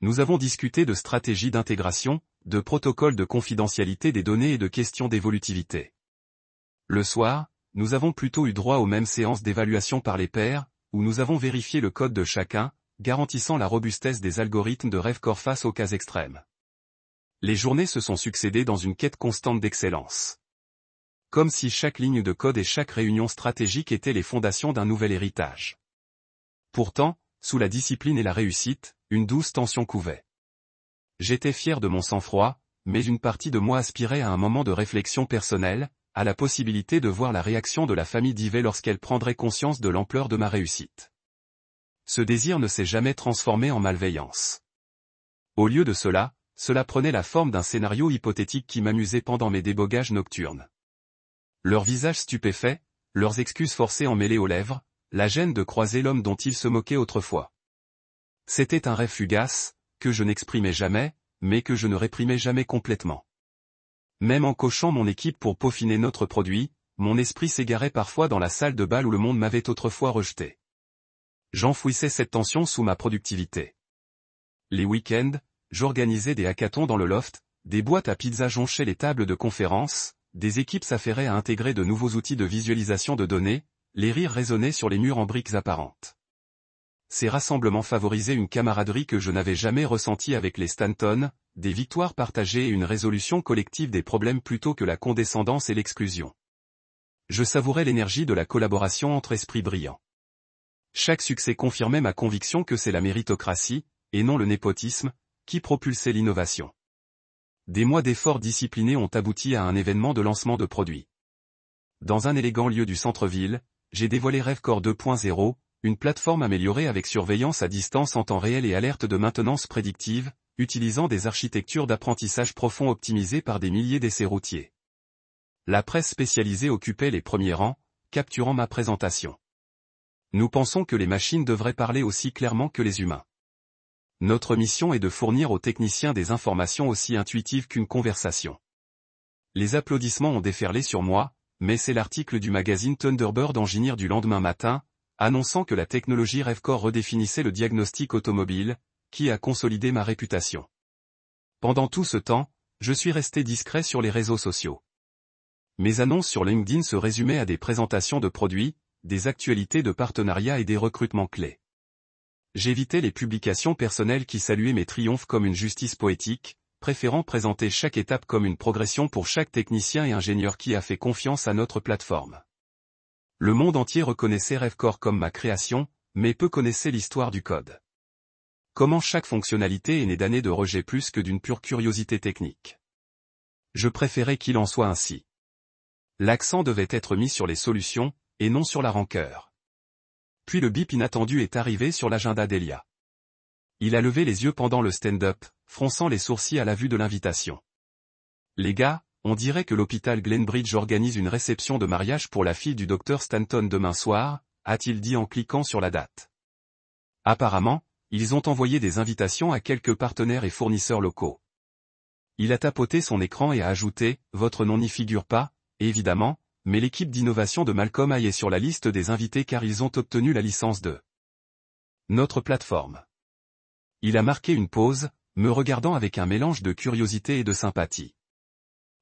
Nous avons discuté de stratégies d'intégration, de protocoles de confidentialité des données et de questions d'évolutivité. Le soir, nous avons plutôt eu droit aux mêmes séances d'évaluation par les pairs, où nous avons vérifié le code de chacun, garantissant la robustesse des algorithmes de RevCore face aux cas extrêmes. Les journées se sont succédées dans une quête constante d'excellence. Comme si chaque ligne de code et chaque réunion stratégique étaient les fondations d'un nouvel héritage. Pourtant, sous la discipline et la réussite, une douce tension couvait. J'étais fier de mon sang-froid, mais une partie de moi aspirait à un moment de réflexion personnelle, à la possibilité de voir la réaction de la famille d'Yves lorsqu'elle prendrait conscience de l'ampleur de ma réussite. Ce désir ne s'est jamais transformé en malveillance. Au lieu de cela prenait la forme d'un scénario hypothétique qui m'amusait pendant mes débogages nocturnes. Leurs visages stupéfaits, leurs excuses forcées emmêlées aux lèvres, la gêne de croiser l'homme dont ils se moquaient autrefois. C'était un rêve fugace, que je n'exprimais jamais, mais que je ne réprimais jamais complètement. Même en coachant mon équipe pour peaufiner notre produit, mon esprit s'égarait parfois dans la salle de bal où le monde m'avait autrefois rejeté. J'enfouissais cette tension sous ma productivité. Les week-ends, j'organisais des hackathons dans le loft, des boîtes à pizza jonchaient les tables de conférence, des équipes s'affairaient à intégrer de nouveaux outils de visualisation de données, les rires résonnaient sur les murs en briques apparentes. Ces rassemblements favorisaient une camaraderie que je n'avais jamais ressentie avec les Stanton, des victoires partagées et une résolution collective des problèmes plutôt que la condescendance et l'exclusion. Je savourais l'énergie de la collaboration entre esprits brillants. Chaque succès confirmait ma conviction que c'est la méritocratie, et non le népotisme, qui propulsait l'innovation. Des mois d'efforts disciplinés ont abouti à un événement de lancement de produits. Dans un élégant lieu du centre-ville, j'ai dévoilé RevCore 2.0, une plateforme améliorée avec surveillance à distance en temps réel et alerte de maintenance prédictive, utilisant des architectures d'apprentissage profond optimisées par des milliers d'essais routiers. La presse spécialisée occupait les premiers rangs, capturant ma présentation. Nous pensons que les machines devraient parler aussi clairement que les humains. Notre mission est de fournir aux techniciens des informations aussi intuitives qu'une conversation. Les applaudissements ont déferlé sur moi, mais c'est l'article du magazine Thunderbird Engineer du lendemain matin, annonçant que la technologie RevCore redéfinissait le diagnostic automobile, qui a consolidé ma réputation. Pendant tout ce temps, je suis resté discret sur les réseaux sociaux. Mes annonces sur LinkedIn se résumaient à des présentations de produits, des actualités de partenariats et des recrutements clés. J'évitais les publications personnelles qui saluaient mes triomphes comme une justice poétique, préférant présenter chaque étape comme une progression pour chaque technicien et ingénieur qui a fait confiance à notre plateforme. Le monde entier reconnaissait RevCore comme ma création, mais peu connaissait l'histoire du code. Comment chaque fonctionnalité est née d'années de rejet plus que d'une pure curiosité technique. Je préférais qu'il en soit ainsi. L'accent devait être mis sur les solutions, et non sur la rancœur. Puis le bip inattendu est arrivé sur l'agenda d'Elia. Il a levé les yeux pendant le stand-up, fronçant les sourcils à la vue de l'invitation. Les gars, on dirait que l'hôpital Glenbridge organise une réception de mariage pour la fille du docteur Stanton demain soir, a-t-il dit en cliquant sur la date. Apparemment, ils ont envoyé des invitations à quelques partenaires et fournisseurs locaux. Il a tapoté son écran et a ajouté « Votre nom n'y figure pas, évidemment, mais l'équipe d'innovation de Malcolm High est sur la liste des invités car ils ont obtenu la licence de notre plateforme. » Il a marqué une pause, me regardant avec un mélange de curiosité et de sympathie.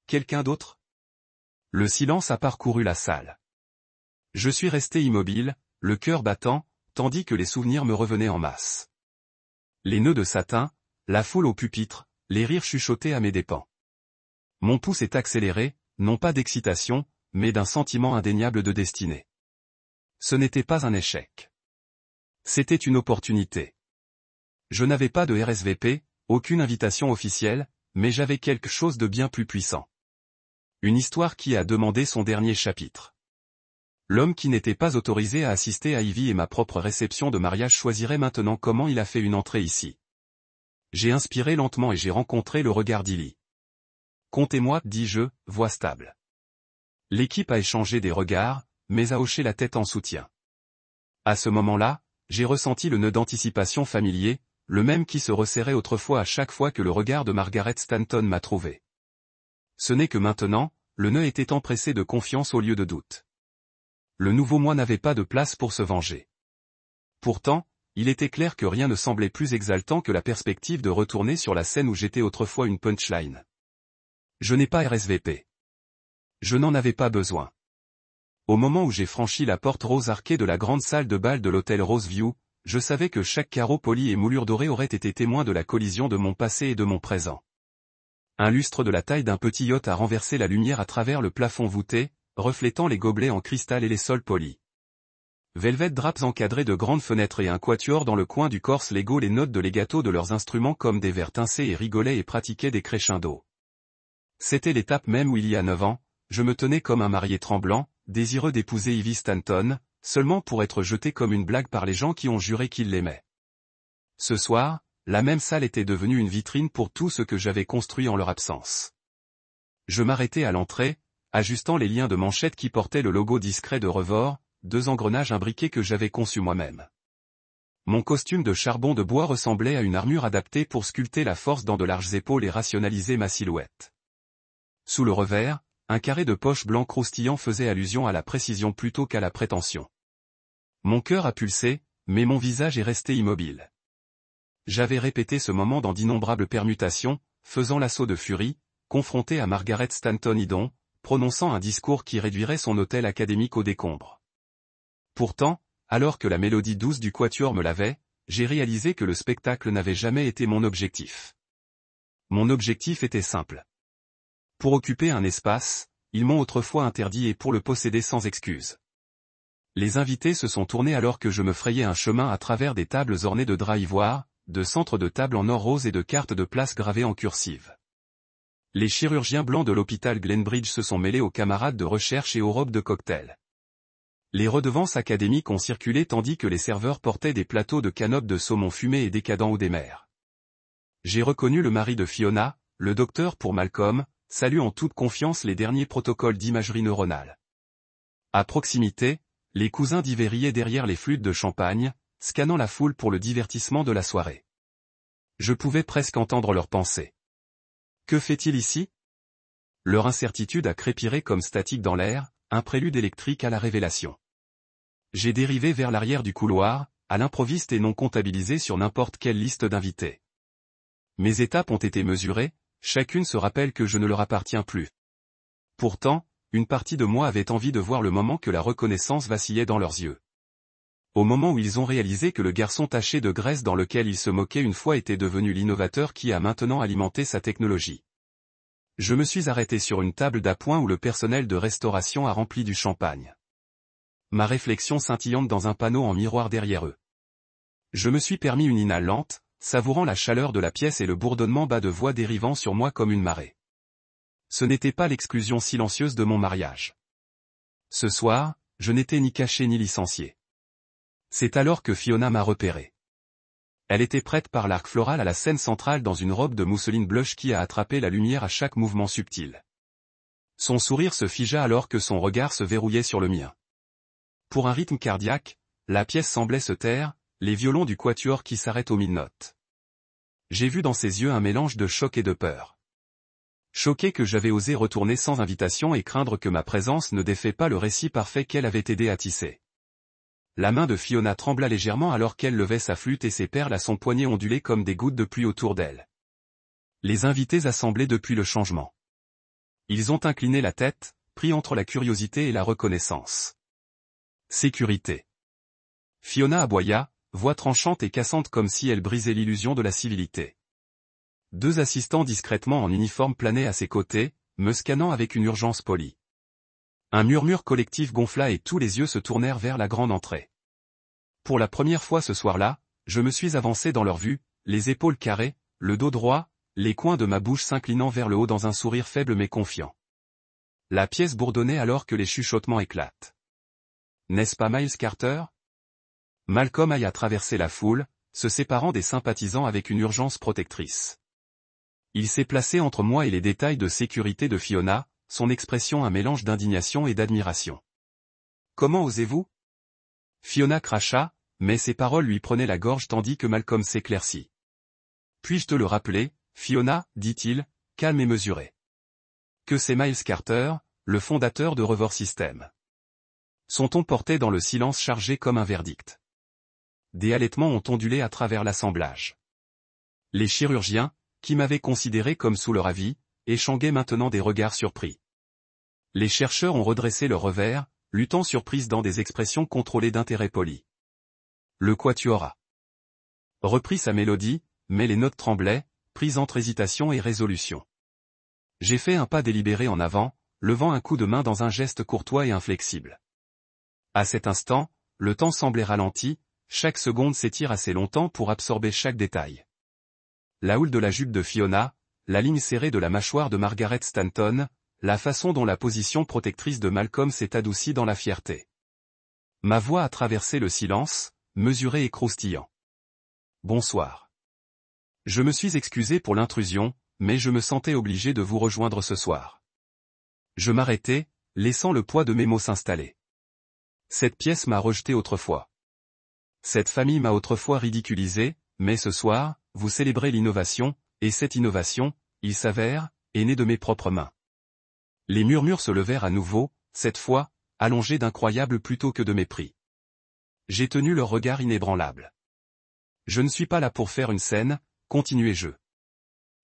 Quelqu'un d'autre? Le silence a parcouru la salle. Je suis resté immobile, le cœur battant, tandis que les souvenirs me revenaient en masse. Les nœuds de satin, la foule au pupitre, les rires chuchotés à mes dépens. Mon pouls s'est accéléré, non pas d'excitation, mais d'un sentiment indéniable de destinée. Ce n'était pas un échec. C'était une opportunité. Je n'avais pas de RSVP, aucune invitation officielle, mais j'avais quelque chose de bien plus puissant. Une histoire qui a demandé son dernier chapitre. L'homme qui n'était pas autorisé à assister à Ivy et ma propre réception de mariage choisirait maintenant comment il a fait une entrée ici. J'ai inspiré lentement et j'ai rencontré le regard d'Illy. Comptez-moi, dis-je, voix stable. L'équipe a échangé des regards, mais a hoché la tête en soutien. À ce moment-là, j'ai ressenti le nœud d'anticipation familier, le même qui se resserrait autrefois à chaque fois que le regard de Margaret Stanton m'a trouvé. Ce n'est que maintenant, le nœud était empressé de confiance au lieu de doute. Le nouveau moi n'avait pas de place pour se venger. Pourtant, il était clair que rien ne semblait plus exaltant que la perspective de retourner sur la scène où j'étais autrefois une punchline. Je n'ai pas RSVP. Je n'en avais pas besoin. Au moment où j'ai franchi la porte rose arquée de la grande salle de bal de l'hôtel Roseview, je savais que chaque carreau poli et moulure dorée aurait été témoin de la collision de mon passé et de mon présent. Un lustre de la taille d'un petit yacht a renversé la lumière à travers le plafond voûté, reflétant les gobelets en cristal et les sols polis. Velvet draps encadrés de grandes fenêtres et un quatuor dans le coin du corse Lego les notes de legato de leurs instruments comme des vers tincés et rigolaient et pratiquaient des crescendos. C'était l'étape même où il y a 9 ans, je me tenais comme un marié tremblant, désireux d'épouser Ivy Stanton, seulement pour être jeté comme une blague par les gens qui ont juré qu'ils l'aimaient. Ce soir, la même salle était devenue une vitrine pour tout ce que j'avais construit en leur absence. Je m'arrêtai à l'entrée, ajustant les liens de manchette qui portaient le logo discret de Revor, 2 engrenages imbriqués que j'avais conçus moi-même. Mon costume de charbon de bois ressemblait à une armure adaptée pour sculpter la force dans de larges épaules et rationaliser ma silhouette. Sous le revers, un carré de poche blanc croustillant faisait allusion à la précision plutôt qu'à la prétention. Mon cœur a pulsé, mais mon visage est resté immobile. J'avais répété ce moment dans d'innombrables permutations, faisant l'assaut de furie, confronté à Margaret Stanton Idon, prononçant un discours qui réduirait son hôtel académique au décombre. Pourtant, alors que la mélodie douce du quatuor me l'avait, j'ai réalisé que le spectacle n'avait jamais été mon objectif. Mon objectif était simple. Pour occuper un espace, ils m'ont autrefois interdit et pour le posséder sans excuse. Les invités se sont tournés alors que je me frayais un chemin à travers des tables ornées de draps ivoire, de centres de table en or rose et de cartes de place gravées en cursive. Les chirurgiens blancs de l'hôpital Glenbridge se sont mêlés aux camarades de recherche et aux robes de cocktail. Les redevances académiques ont circulé tandis que les serveurs portaient des plateaux de canopes de saumon fumé et décadent ou des mers. J'ai reconnu le mari de Fiona, le docteur pour Malcolm, salue en toute confiance les derniers protocoles d'imagerie neuronale. À proximité, les cousins d'Ivy riaient derrière les flûtes de champagne, scannant la foule pour le divertissement de la soirée. Je pouvais presque entendre leurs pensées. Que fait-il ici? Leur incertitude a crépiré comme statique dans l'air, un prélude électrique à la révélation. J'ai dérivé vers l'arrière du couloir, à l'improviste et non comptabilisé sur n'importe quelle liste d'invités. Mes étapes ont été mesurées, chacune se rappelle que je ne leur appartiens plus. Pourtant, une partie de moi avait envie de voir le moment que la reconnaissance vacillait dans leurs yeux. Au moment où ils ont réalisé que le garçon taché de graisse dans lequel ils se moquaient une fois était devenu l'innovateur qui a maintenant alimenté sa technologie. Je me suis arrêté sur une table d'appoint où le personnel de restauration a rempli du champagne. Ma réflexion scintillante dans un panneau en miroir derrière eux. Je me suis permis une inhale lente, savourant la chaleur de la pièce et le bourdonnement bas de voix dérivant sur moi comme une marée. Ce n'était pas l'exclusion silencieuse de mon mariage. Ce soir, je n'étais ni caché ni licencié. C'est alors que Fiona m'a repéré. Elle était prête par l'arc floral à la scène centrale dans une robe de mousseline blush qui a attrapé la lumière à chaque mouvement subtil. Son sourire se figea alors que son regard se verrouillait sur le mien. Pour un rythme cardiaque, la pièce semblait se taire, les violons du quatuor qui s'arrêtent aux 1000 notes. J'ai vu dans ses yeux un mélange de choc et de peur. Choqué que j'avais osé retourner sans invitation et craindre que ma présence ne défait pas le récit parfait qu'elle avait aidé à tisser. La main de Fiona trembla légèrement alors qu'elle levait sa flûte et ses perles à son poignet ondulaient comme des gouttes de pluie autour d'elle. Les invités assemblaient depuis le changement. Ils ont incliné la tête, pris entre la curiosité et la reconnaissance. Sécurité. Fiona aboya, voix tranchante et cassante comme si elle brisait l'illusion de la civilité. Deux assistants discrètement en uniforme planaient à ses côtés, me scannant avec une urgence polie. Un murmure collectif gonfla et tous les yeux se tournèrent vers la grande entrée. Pour la première fois ce soir-là, je me suis avancé dans leur vue, les épaules carrées, le dos droit, les coins de ma bouche s'inclinant vers le haut dans un sourire faible mais confiant. La pièce bourdonnait alors que les chuchotements éclatent. N'est-ce pas Miles Carter? Malcolm a traversé la foule, se séparant des sympathisants avec une urgence protectrice. Il s'est placé entre moi et les détails de sécurité de Fiona, son expression un mélange d'indignation et d'admiration. Comment osez-vous? Fiona cracha, mais ses paroles lui prenaient la gorge tandis que Malcolm s'éclaircit. Puis-je te le rappeler, Fiona, dit-il, calme et mesuré. Que c'est Miles Carter, le fondateur de Revor System. Son ton portait dans le silence chargé comme un verdict. Des halètements ont ondulé à travers l'assemblage. Les chirurgiens, qui m'avaient considéré comme sous leur avis, échangeaient maintenant des regards surpris. Les chercheurs ont redressé leurs revers, luttant surprise dans des expressions contrôlées d'intérêt poli. Le quatuor a repris sa mélodie, mais les notes tremblaient, prises entre hésitation et résolution. J'ai fait un pas délibéré en avant, levant un coup de main dans un geste courtois et inflexible. À cet instant, le temps semblait ralenti, chaque seconde s'étire assez longtemps pour absorber chaque détail. La houle de la jupe de Fiona, la ligne serrée de la mâchoire de Margaret Stanton, la façon dont la position protectrice de Malcolm s'est adoucie dans la fierté. Ma voix a traversé le silence, mesuré et croustillant. Bonsoir. Je me suis excusé pour l'intrusion, mais je me sentais obligé de vous rejoindre ce soir. Je m'arrêtai, laissant le poids de mes mots s'installer. Cette pièce m'a rejeté autrefois. Cette famille m'a autrefois ridiculisé, mais ce soir, vous célébrez l'innovation, et cette innovation, il s'avère, est née de mes propres mains. Les murmures se levèrent à nouveau, cette fois, allongés d'incroyable plutôt que de mépris. J'ai tenu leur regard inébranlable. Je ne suis pas là pour faire une scène, continuai-je.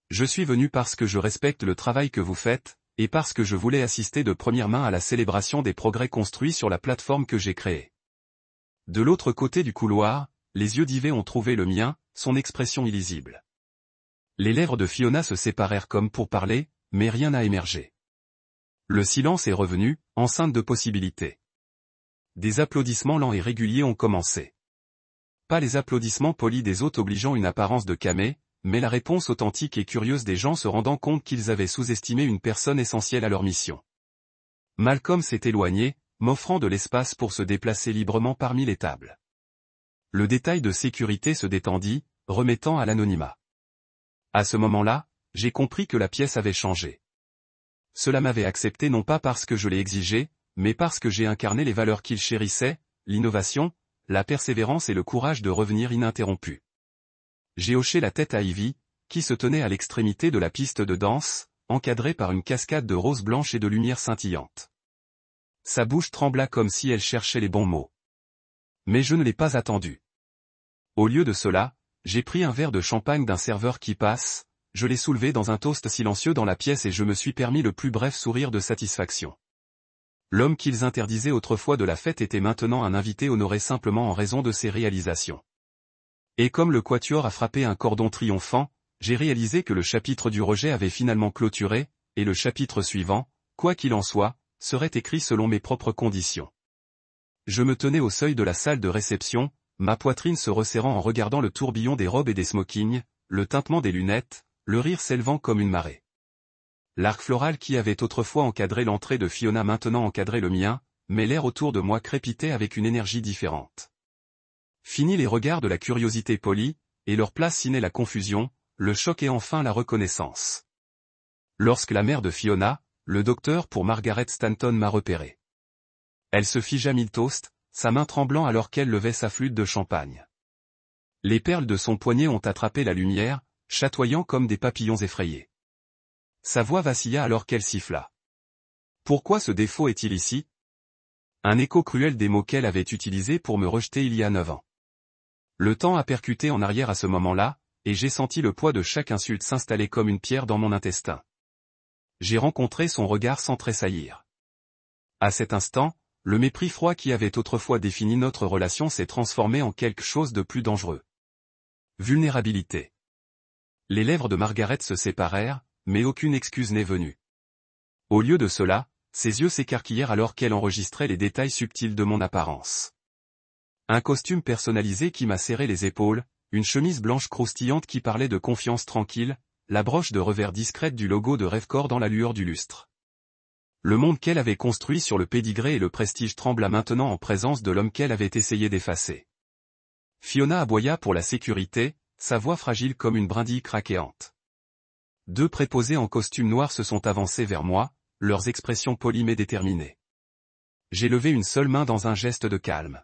Je suis venu parce que je respecte le travail que vous faites, et parce que je voulais assister de première main à la célébration des progrès construits sur la plateforme que j'ai créée. De l'autre côté du couloir, les yeux d'Yves ont trouvé le mien, son expression illisible. Les lèvres de Fiona se séparèrent comme pour parler, mais rien n'a émergé. Le silence est revenu, enceinte de possibilités. Des applaudissements lents et réguliers ont commencé. Pas les applaudissements polis des hôtes obligeant une apparence de camé, mais la réponse authentique et curieuse des gens se rendant compte qu'ils avaient sous-estimé une personne essentielle à leur mission. Malcolm s'est éloigné, m'offrant de l'espace pour se déplacer librement parmi les tables. Le détail de sécurité se détendit, remettant à l'anonymat. À ce moment-là, j'ai compris que la pièce avait changé. Cela m'avait accepté non pas parce que je l'ai exigé, mais parce que j'ai incarné les valeurs qu'il chérissait, l'innovation, la persévérance et le courage de revenir ininterrompu. J'ai hoché la tête à Ivy, qui se tenait à l'extrémité de la piste de danse, encadrée par une cascade de roses blanches et de lumières scintillantes. Sa bouche trembla comme si elle cherchait les bons mots. Mais je ne l'ai pas attendu. Au lieu de cela, j'ai pris un verre de champagne d'un serveur qui passe, je l'ai soulevé dans un toast silencieux dans la pièce et je me suis permis le plus bref sourire de satisfaction. L'homme qu'ils interdisaient autrefois de la fête était maintenant un invité honoré simplement en raison de ses réalisations. Et comme le quatuor a frappé un cordon triomphant, j'ai réalisé que le chapitre du rejet avait finalement clôturé, et le chapitre suivant, quoi qu'il en soit, serait écrit selon mes propres conditions. Je me tenais au seuil de la salle de réception, ma poitrine se resserrant en regardant le tourbillon des robes et des smokings, le tintement des lunettes, le rire s'élevant comme une marée. L'arc floral qui avait autrefois encadré l'entrée de Fiona maintenant encadrait le mien, mais l'air autour de moi crépitait avec une énergie différente. Fini les regards de la curiosité polie, et leur place s'y naît la confusion, le choc et enfin la reconnaissance. Lorsque la mère de Fiona, le docteur pour Margaret Stanton m'a repéré. Elle se figea mi-toast, sa main tremblant alors qu'elle levait sa flûte de champagne. Les perles de son poignet ont attrapé la lumière, chatoyant comme des papillons effrayés. Sa voix vacilla alors qu'elle siffla. Pourquoi ce défaut est-il ici? Un écho cruel des mots qu'elle avait utilisés pour me rejeter il y a 9 ans. Le temps a percuté en arrière à ce moment-là, et j'ai senti le poids de chaque insulte s'installer comme une pierre dans mon intestin. J'ai rencontré son regard sans tressaillir. À cet instant, le mépris froid qui avait autrefois défini notre relation s'est transformé en quelque chose de plus dangereux. Vulnérabilité. Les lèvres de Margaret se séparèrent, mais aucune excuse n'est venue. Au lieu de cela, ses yeux s'écarquillèrent alors qu'elle enregistrait les détails subtils de mon apparence. Un costume personnalisé qui m'a serré les épaules, une chemise blanche croustillante qui parlait de confiance tranquille, la broche de revers discrète du logo de Revcor dans la lueur du lustre. Le monde qu'elle avait construit sur le pédigré et le prestige trembla maintenant en présence de l'homme qu'elle avait essayé d'effacer. Fiona aboya pour la sécurité, sa voix fragile comme une brindille craquelante. 2 préposés en costume noir se sont avancés vers moi, leurs expressions polies mais déterminées. J'ai levé une seule main dans un geste de calme.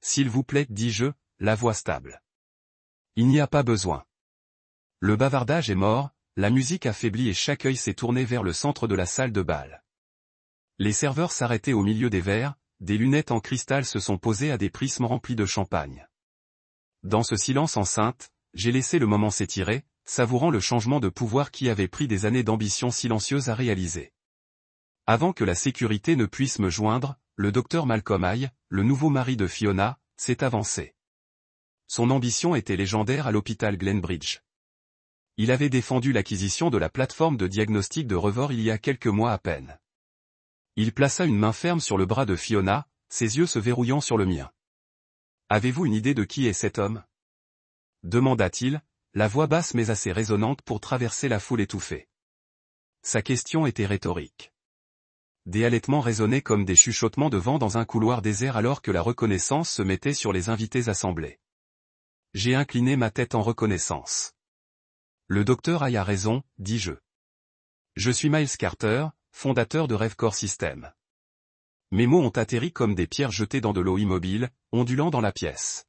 S'il vous plaît, dis-je, la voix stable. Il n'y a pas besoin. Le bavardage est mort, la musique a faibli et chaque œil s'est tourné vers le centre de la salle de bal. Les serveurs s'arrêtaient au milieu des verres, des lunettes en cristal se sont posées à des prismes remplis de champagne. Dans ce silence enceinte, j'ai laissé le moment s'étirer, savourant le changement de pouvoir qui avait pris des années d'ambition silencieuse à réaliser. Avant que la sécurité ne puisse me joindre, le docteur Malcolm Haye, le nouveau mari de Fiona, s'est avancé. Son ambition était légendaire à l'hôpital Glenbridge. Il avait défendu l'acquisition de la plateforme de diagnostic de Revcor il y a quelques mois à peine. Il plaça une main ferme sur le bras de Fiona, ses yeux se verrouillant sur le mien. « Avez-vous une idée de qui est cet homme » demanda-t-il, la voix basse mais assez résonnante pour traverser la foule étouffée. Sa question était rhétorique. Des halètements résonnaient comme des chuchotements de vent dans un couloir désert alors que la reconnaissance se mettait sur les invités assemblés. J'ai incliné ma tête en reconnaissance. Le docteur Haye a raison, dis-je. Je suis Miles Carter, fondateur de Revcor Systems. Mes mots ont atterri comme des pierres jetées dans de l'eau immobile, ondulant dans la pièce.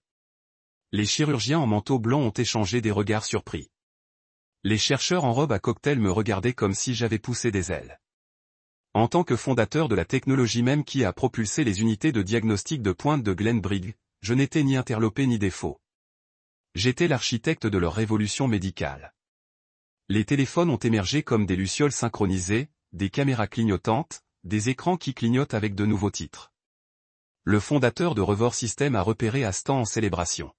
Les chirurgiens en manteau blanc ont échangé des regards surpris. Les chercheurs en robe à cocktail me regardaient comme si j'avais poussé des ailes. En tant que fondateur de la technologie même qui a propulsé les unités de diagnostic de pointe de Glenbridge, je n'étais ni interlopé ni défaut. J'étais l'architecte de leur révolution médicale. Les téléphones ont émergé comme des lucioles synchronisées, des caméras clignotantes, des écrans qui clignotent avec de nouveaux titres. Le fondateur de Revor System a repéré Astan en célébration.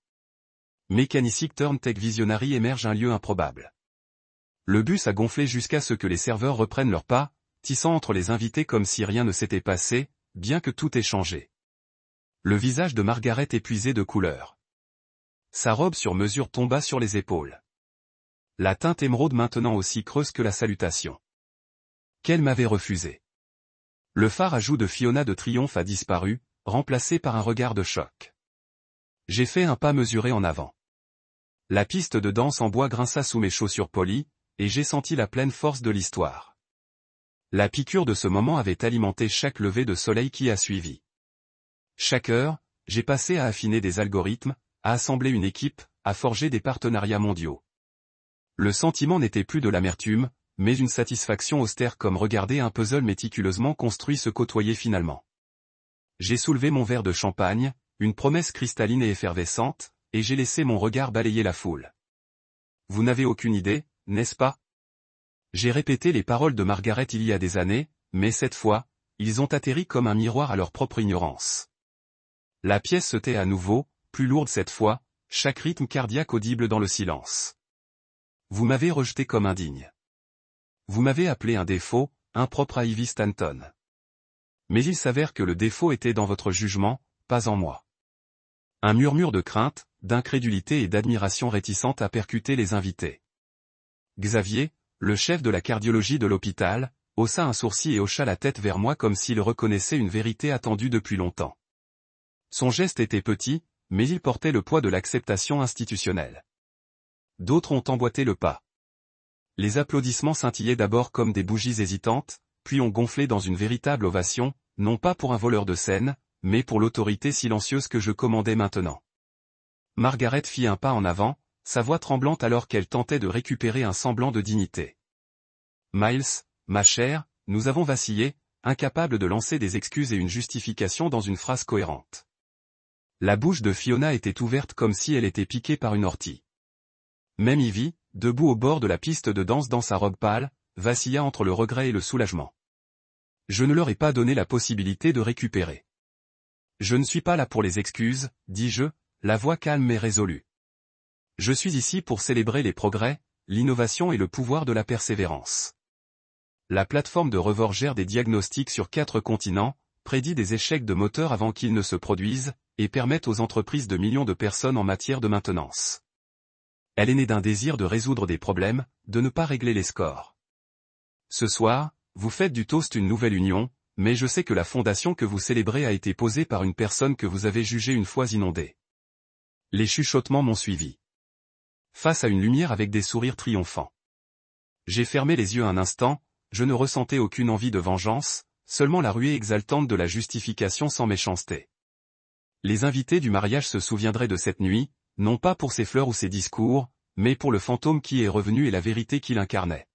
Mechanic Turn Tech Visionary émerge un lieu improbable. Le bus a gonflé jusqu'à ce que les serveurs reprennent leur pas, tissant entre les invités comme si rien ne s'était passé, bien que tout ait changé. Le visage de Margaret épuisé de couleur. Sa robe sur mesure tomba sur les épaules. La teinte émeraude maintenant aussi creuse que la salutation. Qu'elle m'avait refusé. Le phare à joues de Fiona de Triomphe a disparu, remplacé par un regard de choc. J'ai fait un pas mesuré en avant. La piste de danse en bois grinça sous mes chaussures polies, et j'ai senti la pleine force de l'histoire. La piqûre de ce moment avait alimenté chaque lever de soleil qui a suivi. Chaque heure, j'ai passé à affiner des algorithmes, à assembler une équipe, à forger des partenariats mondiaux. Le sentiment n'était plus de l'amertume, mais une satisfaction austère comme regarder un puzzle méticuleusement construit se côtoyer finalement. J'ai soulevé mon verre de champagne, une promesse cristalline et effervescente, et j'ai laissé mon regard balayer la foule. Vous n'avez aucune idée, n'est-ce pas? J'ai répété les paroles de Margaret il y a des années, mais cette fois, ils ont atterri comme un miroir à leur propre ignorance. La pièce se tait à nouveau, plus lourde cette fois, chaque rythme cardiaque audible dans le silence. Vous m'avez rejeté comme indigne. Vous m'avez appelé un défaut, impropre à Ivy Stanton. Mais il s'avère que le défaut était dans votre jugement, pas en moi. Un murmure de crainte, d'incrédulité et d'admiration réticente a percuté les invités. Xavier, le chef de la cardiologie de l'hôpital, haussa un sourcil et hocha la tête vers moi comme s'il reconnaissait une vérité attendue depuis longtemps. Son geste était petit, mais il portait le poids de l'acceptation institutionnelle. D'autres ont emboîté le pas. Les applaudissements scintillaient d'abord comme des bougies hésitantes, puis ont gonflé dans une véritable ovation, non pas pour un voleur de scène, mais pour l'autorité silencieuse que je commandais maintenant. Margaret fit un pas en avant, sa voix tremblante alors qu'elle tentait de récupérer un semblant de dignité. Miles, ma chère, nous avons vacillé, incapables de lancer des excuses et une justification dans une phrase cohérente. La bouche de Fiona était ouverte comme si elle était piquée par une ortie. Même Ivy, debout au bord de la piste de danse dans sa robe pâle, vacilla entre le regret et le soulagement. Je ne leur ai pas donné la possibilité de récupérer. Je ne suis pas là pour les excuses, dis-je, la voix calme mais résolue. Je suis ici pour célébrer les progrès, l'innovation et le pouvoir de la persévérance. La plateforme de Revor gère des diagnostics sur 4 continents, prédit des échecs de moteurs avant qu'ils ne se produisent, et permettent aux entreprises de millions de personnes en matière de maintenance. Elle est née d'un désir de résoudre des problèmes, de ne pas régler les scores. Ce soir, vous faites du toast une nouvelle union, mais je sais que la fondation que vous célébrez a été posée par une personne que vous avez jugée une fois inondée. Les chuchotements m'ont suivi. Face à une lumière avec des sourires triomphants. J'ai fermé les yeux un instant, je ne ressentais aucune envie de vengeance, seulement la ruée exaltante de la justification sans méchanceté. Les invités du mariage se souviendraient de cette nuit, non pas pour ses fleurs ou ses discours, mais pour le fantôme qui est revenu et la vérité qu'il incarnait.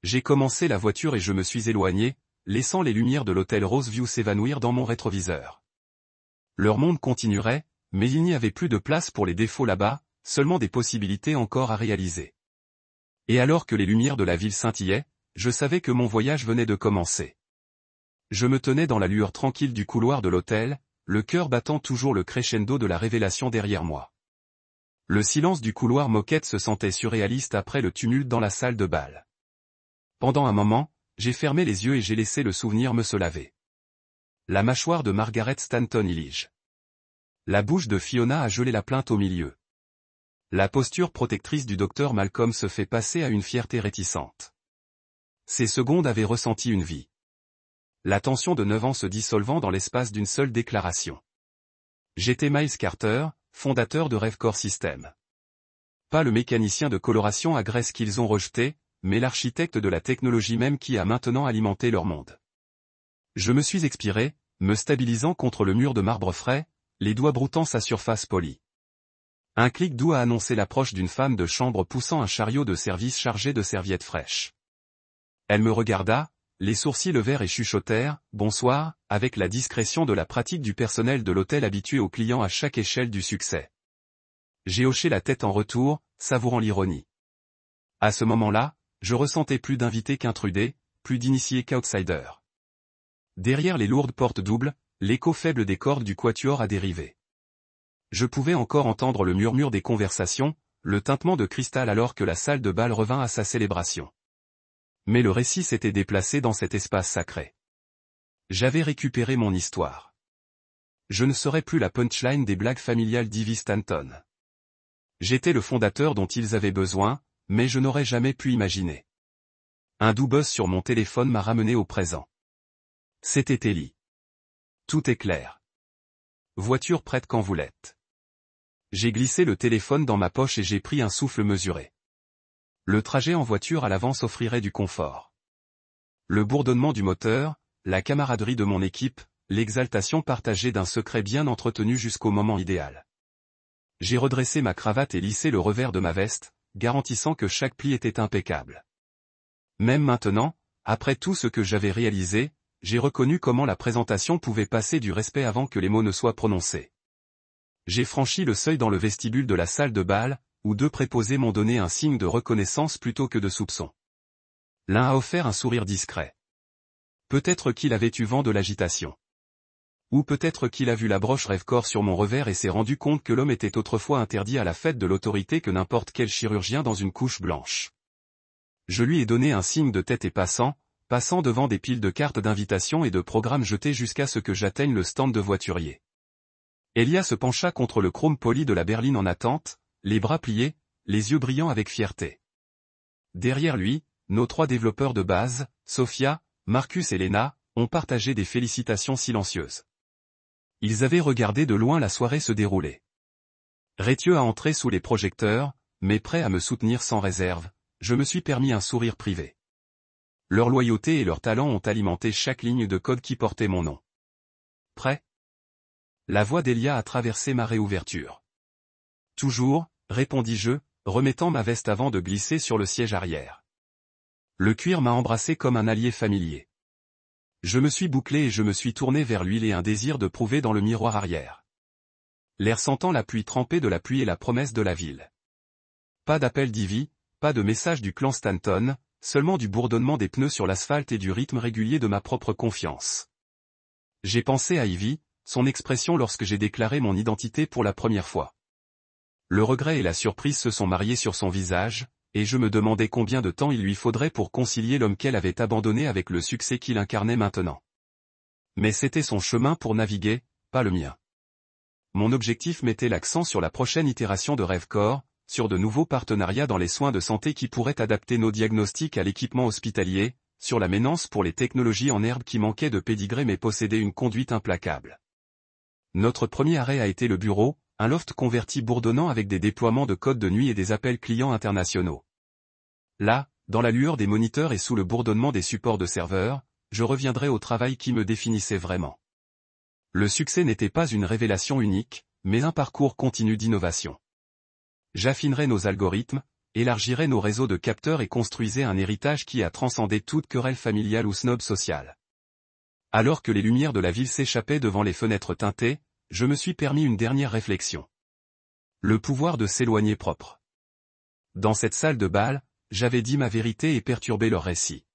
J'ai commencé la voiture et je me suis éloigné, laissant les lumières de l'hôtel Roseview s'évanouir dans mon rétroviseur. Leur monde continuerait, mais il n'y avait plus de place pour les défauts là-bas, seulement des possibilités encore à réaliser. Et alors que les lumières de la ville scintillaient, je savais que mon voyage venait de commencer. Je me tenais dans la lueur tranquille du couloir de l'hôtel, le cœur battant toujours le crescendo de la révélation derrière moi. Le silence du couloir moquette se sentait surréaliste après le tumulte dans la salle de bal. Pendant un moment, j'ai fermé les yeux et j'ai laissé le souvenir me se laver. La mâchoire de Margaret Stanton y lige. La bouche de Fiona a gelé la plainte au milieu. La posture protectrice du docteur Malcolm se fait passer à une fierté réticente. Ces secondes avaient ressenti une vie. La tension de 9 ans se dissolvant dans l'espace d'une seule déclaration. J'étais Miles Carter, fondateur de Revor System. Pas le mécanicien de coloration à graisse qu'ils ont rejeté, mais l'architecte de la technologie même qui a maintenant alimenté leur monde. Je me suis expiré, me stabilisant contre le mur de marbre frais, les doigts broutant sa surface polie. Un clic doux a annoncé l'approche d'une femme de chambre poussant un chariot de service chargé de serviettes fraîches. Elle me regarda, les sourcils levèrent et chuchotèrent « Bonsoir », avec la discrétion de la pratique du personnel de l'hôtel habitué aux clients à chaque échelle du succès. J'ai hoché la tête en retour, savourant l'ironie. À ce moment-là, je ressentais plus d'invités qu'intrudés, plus d'initiés qu'outsiders. Derrière les lourdes portes doubles, l'écho faible des cordes du quatuor a dérivé. Je pouvais encore entendre le murmure des conversations, le tintement de cristal alors que la salle de bal revint à sa célébration. Mais le récit s'était déplacé dans cet espace sacré. J'avais récupéré mon histoire. Je ne serais plus la punchline des blagues familiales d'Ivy Stanton. J'étais le fondateur dont ils avaient besoin, mais je n'aurais jamais pu imaginer. Un doux buzz sur mon téléphone m'a ramené au présent. C'était Ellie. Tout est clair. Voiture prête quand vous l'êtes. J'ai glissé le téléphone dans ma poche et j'ai pris un souffle mesuré. Le trajet en voiture à l'avance offrirait du confort. Le bourdonnement du moteur, la camaraderie de mon équipe, l'exaltation partagée d'un secret bien entretenu jusqu'au moment idéal. J'ai redressé ma cravate et lissé le revers de ma veste, garantissant que chaque pli était impeccable. Même maintenant, après tout ce que j'avais réalisé, j'ai reconnu comment la présentation pouvait passer du respect avant que les mots ne soient prononcés. J'ai franchi le seuil dans le vestibule de la salle de bal, où deux préposés m'ont donné un signe de reconnaissance plutôt que de soupçon. L'un a offert un sourire discret. Peut-être qu'il avait eu vent de l'agitation. Ou peut-être qu'il a vu la broche rêve-corps sur mon revers et s'est rendu compte que l'homme était autrefois interdit à la fête de l'autorité que n'importe quel chirurgien dans une couche blanche. Je lui ai donné un signe de tête et passant devant des piles de cartes d'invitation et de programmes jetés jusqu'à ce que j'atteigne le stand de voiturier. Elia se pencha contre le chrome poli de la berline en attente, les bras pliés, les yeux brillants avec fierté. Derrière lui, nos trois développeurs de base, Sophia, Marcus et Lena, ont partagé des félicitations silencieuses. Ils avaient regardé de loin la soirée se dérouler. Rétieux à entrer sous les projecteurs, mais prêt à me soutenir sans réserve, je me suis permis un sourire privé. Leur loyauté et leur talent ont alimenté chaque ligne de code qui portait mon nom. Prêt ? La voix d'Elia a traversé ma réouverture. Toujours, répondis-je, remettant ma veste avant de glisser sur le siège arrière. Le cuir m'a embrassé comme un allié familier. Je me suis bouclé et je me suis tourné vers lui et un désir de prouver dans le miroir arrière. L'air sentant la pluie trempée de la pluie et la promesse de la ville. Pas d'appel d'Ivy, pas de message du clan Stanton, seulement du bourdonnement des pneus sur l'asphalte et du rythme régulier de ma propre confiance. J'ai pensé à Ivy, son expression lorsque j'ai déclaré mon identité pour la première fois. Le regret et la surprise se sont mariés sur son visage, et je me demandais combien de temps il lui faudrait pour concilier l'homme qu'elle avait abandonné avec le succès qu'il incarnait maintenant. Mais c'était son chemin pour naviguer, pas le mien. Mon objectif mettait l'accent sur la prochaine itération de Rêve-Corps, sur de nouveaux partenariats dans les soins de santé qui pourraient adapter nos diagnostics à l'équipement hospitalier, sur la maintenance pour les technologies en herbe qui manquaient de pédigré mais possédaient une conduite implacable. Notre premier arrêt a été le bureau, un loft converti bourdonnant avec des déploiements de codes de nuit et des appels clients internationaux. Là, dans la lueur des moniteurs et sous le bourdonnement des supports de serveurs, je reviendrai au travail qui me définissait vraiment. Le succès n'était pas une révélation unique, mais un parcours continu d'innovation. J'affinerai nos algorithmes, élargirai nos réseaux de capteurs et construisai un héritage qui a transcendé toute querelle familiale ou snob social. Alors que les lumières de la ville s'échappaient devant les fenêtres teintées, je me suis permis une dernière réflexion. Le pouvoir de s'éloigner propre. Dans cette salle de bal, j'avais dit ma vérité et perturbé leur récit.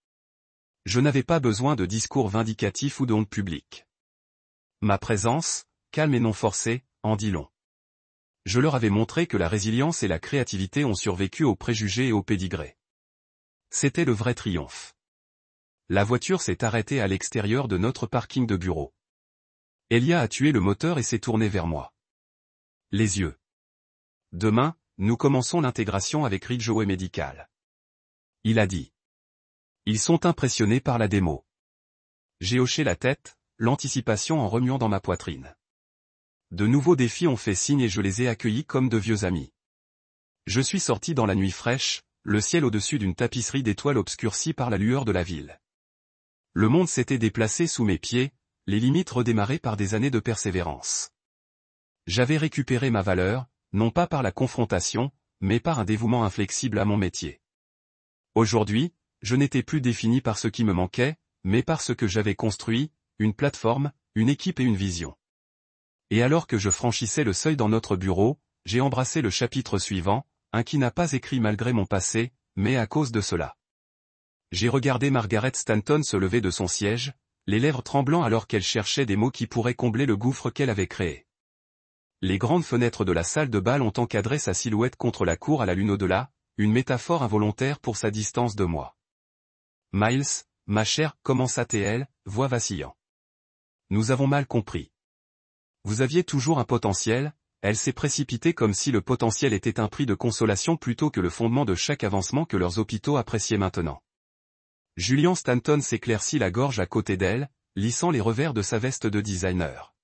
Je n'avais pas besoin de discours vindicatifs ou d'ondes publiques. Ma présence, calme et non forcée, en dit long. Je leur avais montré que la résilience et la créativité ont survécu aux préjugés et aux pédigrés. C'était le vrai triomphe. La voiture s'est arrêtée à l'extérieur de notre parking de bureau. Elia a tué le moteur et s'est tournée vers moi. Les yeux. Demain, nous commençons l'intégration avec Ridgeway Medical. Il a dit. Ils sont impressionnés par la démo. J'ai hoché la tête, l'anticipation en remuant dans ma poitrine. De nouveaux défis ont fait signe et je les ai accueillis comme de vieux amis. Je suis sorti dans la nuit fraîche, le ciel au-dessus d'une tapisserie d'étoiles obscurcie par la lueur de la ville. Le monde s'était déplacé sous mes pieds, les limites redémarrées par des années de persévérance. J'avais récupéré ma valeur, non pas par la confrontation, mais par un dévouement inflexible à mon métier. Aujourd'hui, je n'étais plus défini par ce qui me manquait, mais par ce que j'avais construit, une plateforme, une équipe et une vision. Et alors que je franchissais le seuil dans notre bureau, j'ai embrassé le chapitre suivant, un qui n'a pas écrit malgré mon passé, mais à cause de cela. J'ai regardé Margaret Stanton se lever de son siège, les lèvres tremblant alors qu'elle cherchait des mots qui pourraient combler le gouffre qu'elle avait créé. Les grandes fenêtres de la salle de bal ont encadré sa silhouette contre la cour à la lune au-delà, une métaphore involontaire pour sa distance de moi. Miles, ma chère, commença-t-elle, voix vacillant. Nous avons mal compris. Vous aviez toujours un potentiel, elle s'est précipitée comme si le potentiel était un prix de consolation plutôt que le fondement de chaque avancement que leurs hôpitaux appréciaient maintenant. Julian Stanton s'éclaircit la gorge à côté d'elle, lissant les revers de sa veste de designer.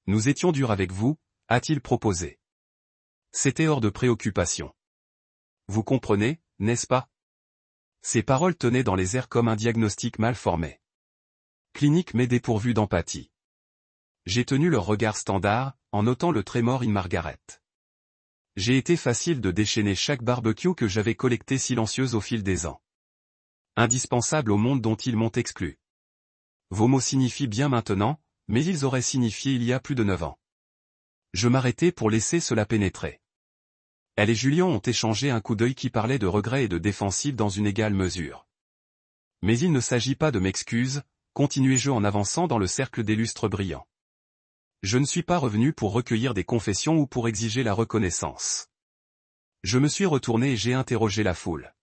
Nous étions durs avec vous, a-t-il proposé. C'était hors de préoccupation. Vous comprenez, n'est-ce pas? Ces paroles tenaient dans les airs comme un diagnostic mal formé. Clinique mais dépourvu d'empathie. J'ai tenu leur regard standard, en notant le trémor in Margaret. J'ai été facile de déchaîner chaque barbecue que j'avais collecté silencieuse au fil des ans. Indispensable au monde dont ils m'ont exclu. Vos mots signifient bien maintenant, mais ils auraient signifié il y a plus de 9 ans. Je m'arrêtai pour laisser cela pénétrer. Elle et Julian ont échangé un coup d'œil qui parlait de regret et de défensive dans une égale mesure. Mais il ne s'agit pas de m'excuses, continuai-je en avançant dans le cercle des lustres brillants. Je ne suis pas revenu pour recueillir des confessions ou pour exiger la reconnaissance. Je me suis retourné et j'ai interrogé la foule.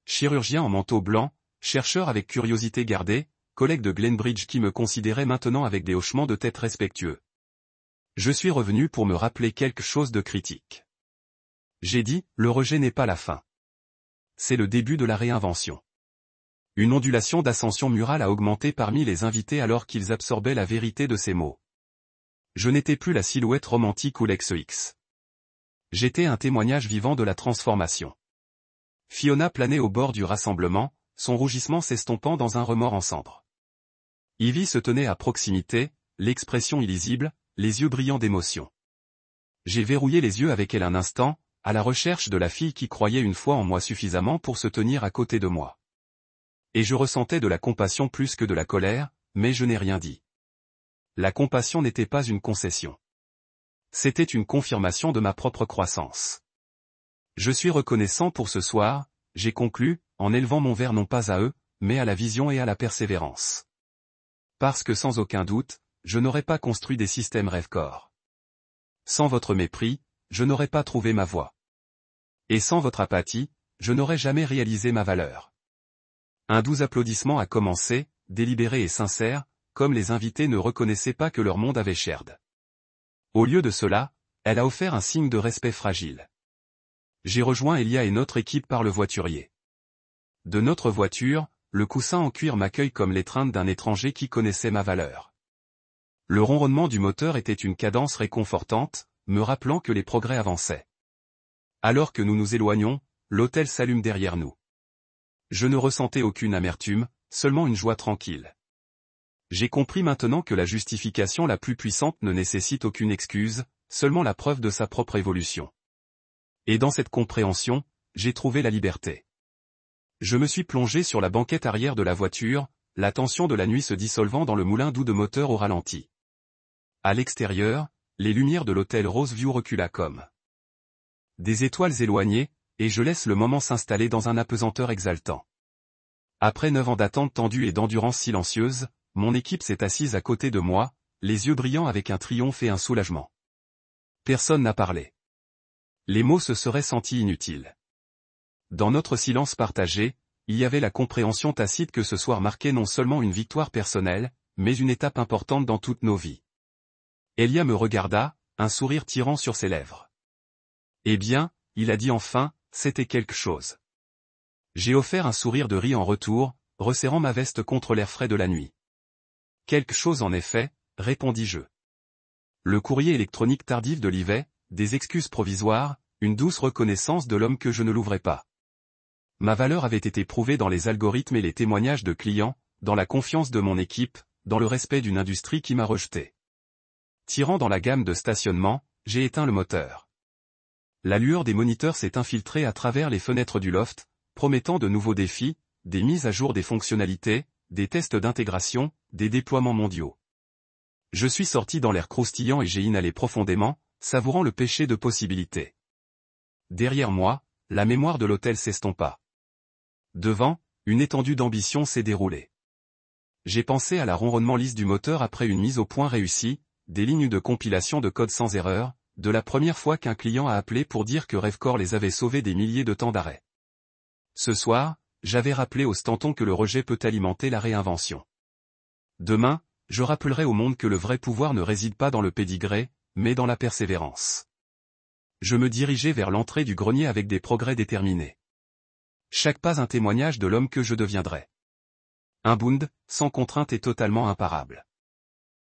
Chirurgien en manteau blanc, chercheur avec curiosité gardée, collègue de Glenbridge qui me considérait maintenant avec des hochements de tête respectueux. Je suis revenu pour me rappeler quelque chose de critique. J'ai dit, le rejet n'est pas la fin. C'est le début de la réinvention. Une ondulation d'ascension murale a augmenté parmi les invités alors qu'ils absorbaient la vérité de ces mots. Je n'étais plus la silhouette romantique ou l'ex-X. J'étais un témoignage vivant de la transformation. Fiona planait au bord du rassemblement, son rougissement s'estompant dans un remords en cendres. Ivy se tenait à proximité, l'expression illisible, les yeux brillants d'émotion. J'ai verrouillé les yeux avec elle un instant, à la recherche de la fille qui croyait une fois en moi suffisamment pour se tenir à côté de moi. Et je ressentais de la compassion plus que de la colère, mais je n'ai rien dit. La compassion n'était pas une concession. C'était une confirmation de ma propre croissance. Je suis reconnaissant pour ce soir, j'ai conclu, en élevant mon verre non pas à eux, mais à la vision et à la persévérance. Parce que sans aucun doute, je n'aurais pas construit des systèmes rêve-corps. Sans votre mépris, je n'aurais pas trouvé ma voie. Et sans votre apathie, je n'aurais jamais réalisé ma valeur. Un doux applaudissement a commencé, délibéré et sincère, comme les invités ne reconnaissaient pas que leur monde avait cherde. Au lieu de cela, elle a offert un signe de respect fragile. J'ai rejoint Elia et notre équipe par le voiturier. De notre voiture, le coussin en cuir m'accueille comme l'étreinte d'un étranger qui connaissait ma valeur. Le ronronnement du moteur était une cadence réconfortante, me rappelant que les progrès avançaient. Alors que nous nous éloignons, l'hôtel s'allume derrière nous. Je ne ressentais aucune amertume, seulement une joie tranquille. J'ai compris maintenant que la justification la plus puissante ne nécessite aucune excuse, seulement la preuve de sa propre évolution. Et dans cette compréhension, j'ai trouvé la liberté. Je me suis plongé sur la banquette arrière de la voiture, la tension de la nuit se dissolvant dans le moulin doux de moteur au ralenti. À l'extérieur, les lumières de l'hôtel Roseview recula comme des étoiles éloignées, et je laisse le moment s'installer dans un apesanteur exaltant. Après 9 ans d'attente tendue et d'endurance silencieuse, mon équipe s'est assise à côté de moi, les yeux brillants avec un triomphe et un soulagement. Personne n'a parlé. Les mots se seraient sentis inutiles. Dans notre silence partagé, il y avait la compréhension tacite que ce soir marquait non seulement une victoire personnelle, mais une étape importante dans toutes nos vies. Elia me regarda, un sourire tirant sur ses lèvres. Eh bien, il a dit enfin, c'était quelque chose. J'ai offert un sourire de riz en retour, resserrant ma veste contre l'air frais de la nuit. Quelque chose en effet, répondis-je. Le courrier électronique tardif de Livet, des excuses provisoires, une douce reconnaissance de l'homme que je ne l'ouvrais pas. Ma valeur avait été prouvée dans les algorithmes et les témoignages de clients, dans la confiance de mon équipe, dans le respect d'une industrie qui m'a rejeté. Tirant dans la gamme de stationnement, j'ai éteint le moteur. La lueur des moniteurs s'est infiltrée à travers les fenêtres du loft, promettant de nouveaux défis, des mises à jour des fonctionnalités, des tests d'intégration, des déploiements mondiaux. Je suis sorti dans l'air croustillant et j'ai inhalé profondément, savourant le péché de possibilités. Derrière moi, la mémoire de l'hôtel s'estompa. Devant, une étendue d'ambition s'est déroulée. J'ai pensé à la ronronnement lisse du moteur après une mise au point réussie, des lignes de compilation de code sans erreur, de la première fois qu'un client a appelé pour dire que Revcore les avait sauvés des milliers de temps d'arrêt. Ce soir, j'avais rappelé au Stanton que le rejet peut alimenter la réinvention. Demain, je rappellerai au monde que le vrai pouvoir ne réside pas dans le pédigré, mais dans la persévérance. Je me dirigeais vers l'entrée du grenier avec des progrès déterminés. Chaque pas un témoignage de l'homme que je deviendrai. Un Bund, sans contrainte et totalement imparable.